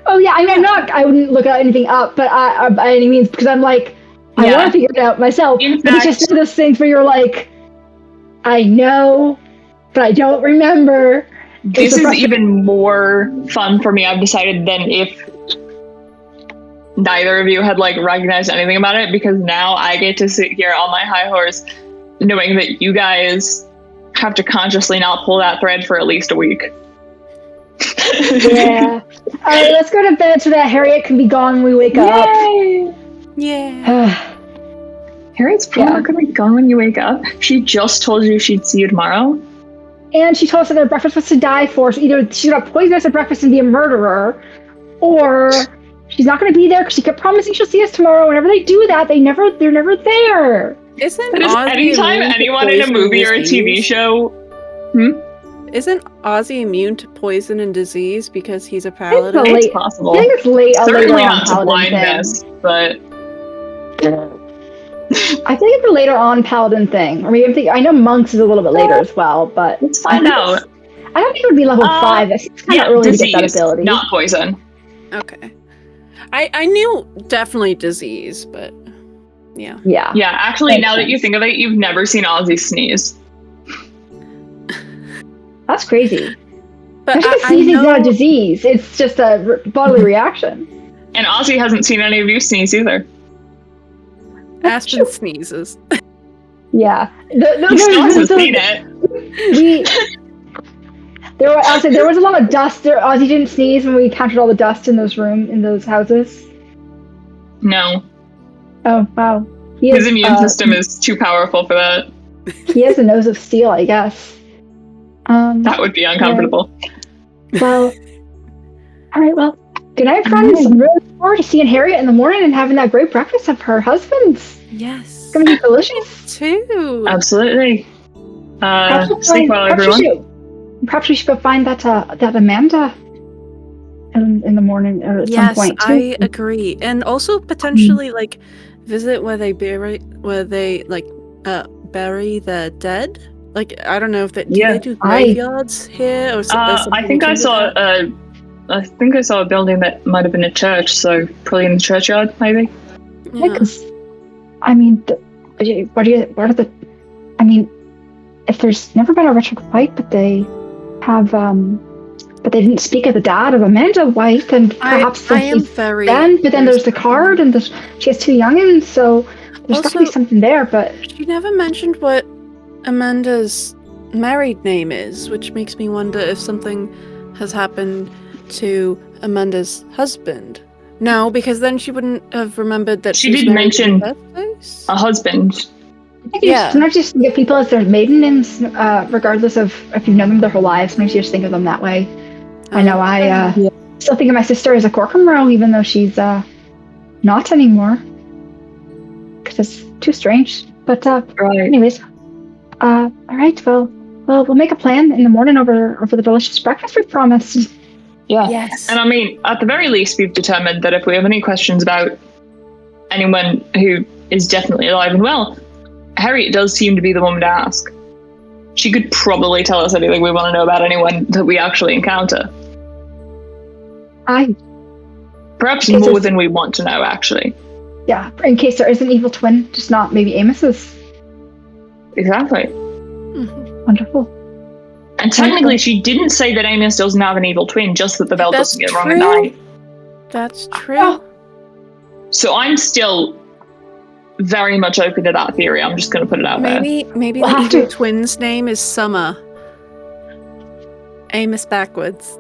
Oh yeah, I mean, I wouldn't look anything up, but by any means, because I'm like, I want to figure it out myself. In fact, it's just one of those things where you're like, I know, but I don't remember. This is even more fun for me, I've decided, than if neither of you had like recognized anything about it, because now I get to sit here on my high horse knowing that you guys have to consciously not pull that thread for at least a week. Yeah. All right, let's go to bed so that Harriet can be gone when we wake up. Yeah. Harriet's probably not going to be gone when you wake up. She just told you she'd see you tomorrow. And she told us that their breakfast was to die for, so either she's going to poison us at breakfast and be a murderer, or she's not going to be there because she kept promising she'll see us tomorrow. Whenever they do that, they're never there. Anytime anyone in a movie or a TV show... Isn't Ozzy immune to poison and disease because he's a paladin? It's possible. I think it's certainly later not to blindness, but I think it's a later on paladin thing. I mean, I know monks is a little bit later as well, but let's find out. I don't think it would be level 5. That's kind of early disease, to get that ability. Not poison. Okay. I knew definitely disease, but yeah. Yeah. Yeah, actually, now that you think of it, you've never seen Ozzy sneeze. That's crazy. But sneezing is not a disease. It's just a bodily reaction. And Ozzy hasn't seen any of you sneeze either. Aspen sneezes. Yeah. He still hasn't seen it. There was a lot of dust. Ozzy didn't sneeze when we counted all the dust in those houses. No. Oh, wow. His immune system is too powerful for that. He has a nose of steel, I guess. That would be uncomfortable. Yeah. Well, all right. Well, good night, friends. I'm really looking forward to seeing Harriet in the morning and having that great breakfast of her husband's. Yes. It's going to be delicious. Too. Absolutely. Sleep well, everyone. Perhaps we should go find that Amanda in the morning or at some point too. I agree. And also potentially like visit where they bury the dead. Like, I don't know if they do graveyards here or something. I think I saw a building that might have been a church, so probably in the churchyard, maybe. Yeah, because I mean, if there's never been a Richard White, but they have, but they didn't speak of the dad of Amanda White, and perhaps I am very. But then there's the card, and she has 2 youngins, so there's got to be something there. But she never mentioned what Amanda's married name is, which makes me wonder if something has happened to Amanda's husband. No, because then she wouldn't have remembered that she did mention a husband. Sometimes you just give people as their maiden names, regardless of if you've known them their whole lives. Sometimes you just think of them that way. I know I still think of my sister as a Corcomroe, even though she's not anymore, because it's too strange. But anyways. All right. Well, we'll make a plan in the morning over the delicious breakfast we promised. Yeah. Yes. And I mean, at the very least, we've determined that if we have any questions about anyone who is definitely alive and well, Harriet does seem to be the woman to ask. She could probably tell us anything we want to know about anyone that we actually encounter. Perhaps more than we want to know, actually. Yeah, in case there is an evil twin, just not maybe Amos's. Exactly. Wonderful. And technically, she didn't say that Amos doesn't have an evil twin, just that the bell doesn't get wrong and die. That's true. Oh. So I'm still very much open to that theory. I'm just going to put it out there. Maybe the evil twin's name is Summer. Amos backwards.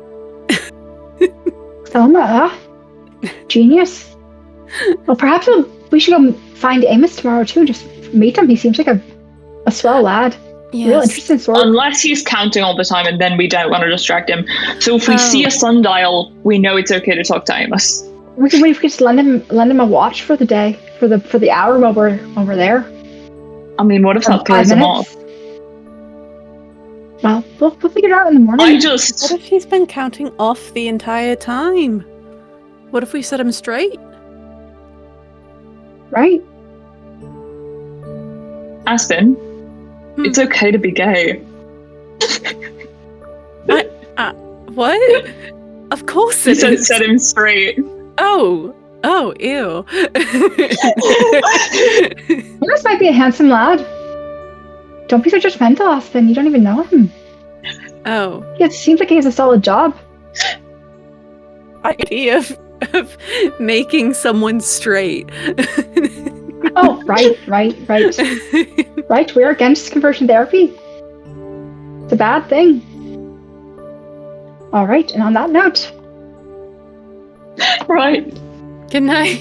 Selma, genius. Well, perhaps we should go find Amos tomorrow too. Just meet him. He seems like a swell lad. Yes. Real interesting sort. Unless he's counting all the time, and then we don't want to distract him. So if we see a sundial, we know it's okay to talk to Amos. We could just lend him a watch for the day, for the hour while we're there. I mean, what if that throws him off? Well, we'll figure it out in the morning. What if he's been counting off the entire time? What if we set him straight? Right. Aspen, it's okay to be gay. What? Of course it is. Set him straight. Oh, ew. This might be a handsome lad. Don't be so judgmental, Aspen. You don't even know him. Oh. Yeah, it seems like he has a solid job. Idea of making someone straight. Oh, right. Right, we're against conversion therapy. It's a bad thing. All right, and on that note. Right. Good night.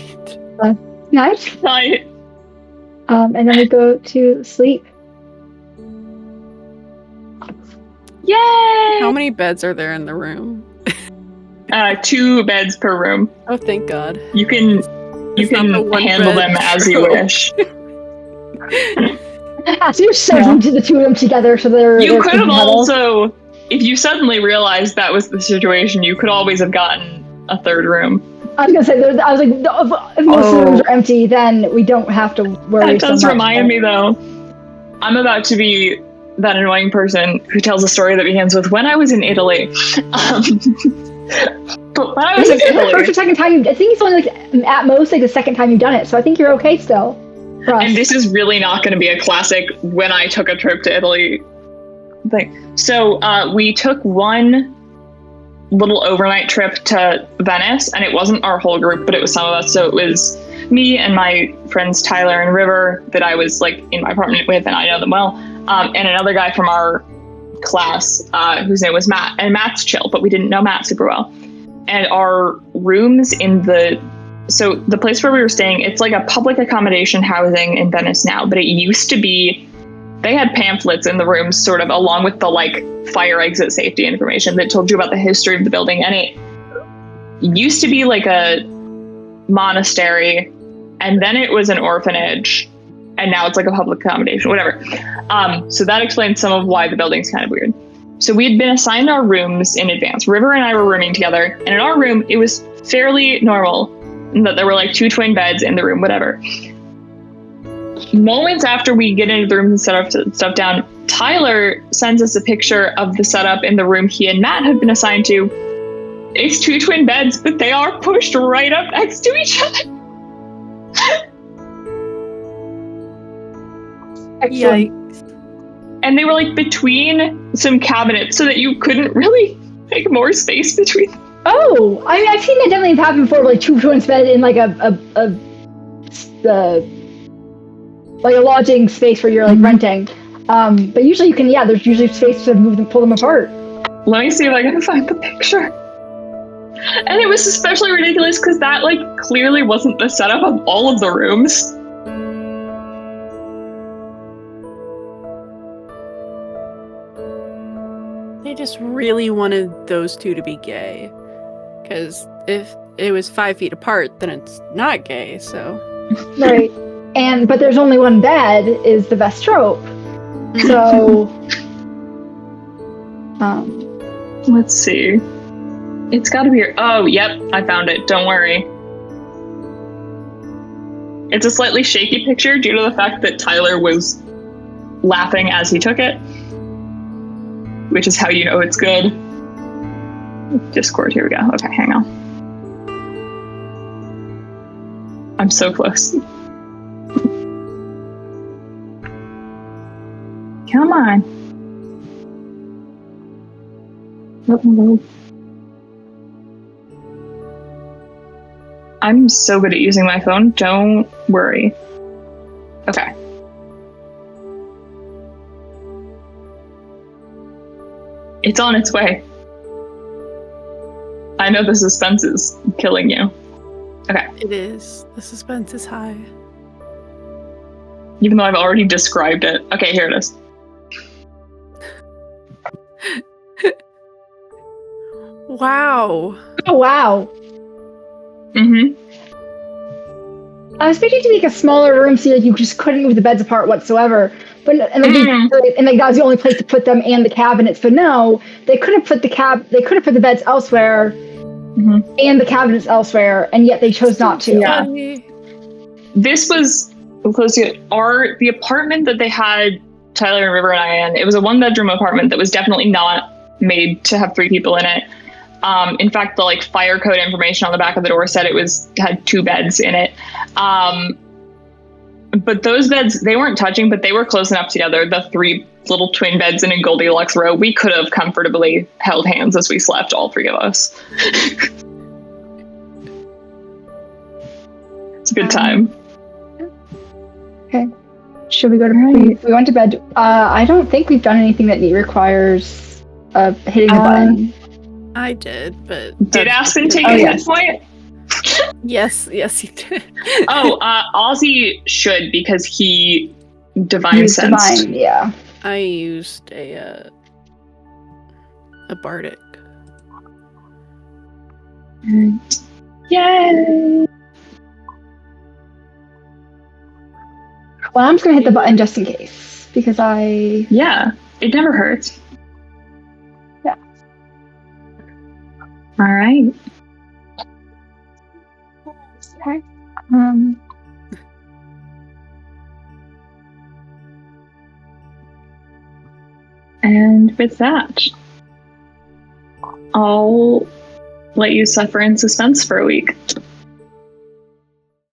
Night. Night. And then we go to sleep. Yay! How many beds are there in the room? 2 beds per room. Oh, thank God. You can handle them as you wish. So you're shoving the 2 of them together so they're... You could have also, if you suddenly realized that was the situation, you could always have gotten a 3rd room. I was gonna say, if most of the rooms are empty, then we don't have to worry. That does remind me, though. I'm about to be that annoying person who tells a story that begins with "When I was in Italy." But when I was in Italy, the first or second time, I think it's only at most the second time you've done it, so I think you're okay still. And this is really not going to be a classic "when I took a trip to Italy" thing. So we took one little overnight trip to Venice, and it wasn't our whole group, but it was some of us. So it was me and my friends Tyler and River that I was in my apartment with, and I know them well, and another guy from our class whose name was Matt. And Matt's chill, but we didn't know Matt super well. And our rooms so the place where we were staying, it's like a public accommodation housing in Venice now, but it used to be, they had pamphlets in the rooms sort of along with the fire exit safety information that told you about the history of the building. And it used to be a monastery, and then it was an orphanage, and now it's a public accommodation, whatever. So that explains some of why the building's kind of weird. So we had been assigned our rooms in advance. River and I were rooming together, and in our room, it was fairly normal in that there were 2 twin beds in the room, whatever. Moments after we get into the room and set stuff down, Tyler sends us a picture of the setup in the room he and Matt had been assigned to. It's 2 twin beds, but they are pushed right up next to each other. Yikes. And they were between some cabinets so that you couldn't really make more space between them. Oh, I've seen that definitely happen before, 2 twins bed in a lodging space where you're renting. But usually you can, there's usually space to move them, pull them apart. Let me see if I can find the picture. And it was especially ridiculous because that clearly wasn't the setup of all of the rooms. They just really wanted those 2 to be gay. Because if it was 5 feet apart, then it's not gay, so... Right. But there's only one bed is the best trope. So... Let's see. It's gotta be... Oh, yep, I found it. Don't worry. It's a slightly shaky picture due to the fact that Tyler was laughing as he took it. Which is how you know it's good. Discord, here we go. Okay, hang on. I'm so close. Come on. I'm so good at using my phone. Don't worry. Okay. It's on its way. I know the suspense is killing you. Okay. It is. The suspense is high. Even though I've already described it. Okay, here it is. Wow. Oh, wow. Mm-hmm. I was thinking to make a smaller room so like you just couldn't move the beds apart whatsoever. But and that was the only place to put them and the cabinets. But no, they could have put the beds elsewhere and the cabinets elsewhere, and yet they chose not to. Yeah. This was close to the apartment that they had Tyler and River and I in. It was a 1-bedroom apartment that was definitely not made to have 3 people in it. In fact, the fire code information on the back of the door said it had 2 beds in it. But those beds, they weren't touching, but they were close enough together. The 3 little twin beds in a Goldilocks row, we could have comfortably held hands as we slept, all 3 of us. It's a good time. Okay. Should we go to we went to bed. I don't think we've done anything that requires hitting the button. I did, but... Did Aspen take a hit point? Yes, he did. Ozzy should, because he divine sensed. Divine, yeah. I used a bardic. Yay! Well, I'm just gonna hit the button just in case, because Yeah, it never hurts. Yeah. All right. Okay. And with that, I'll let you suffer in suspense for a week.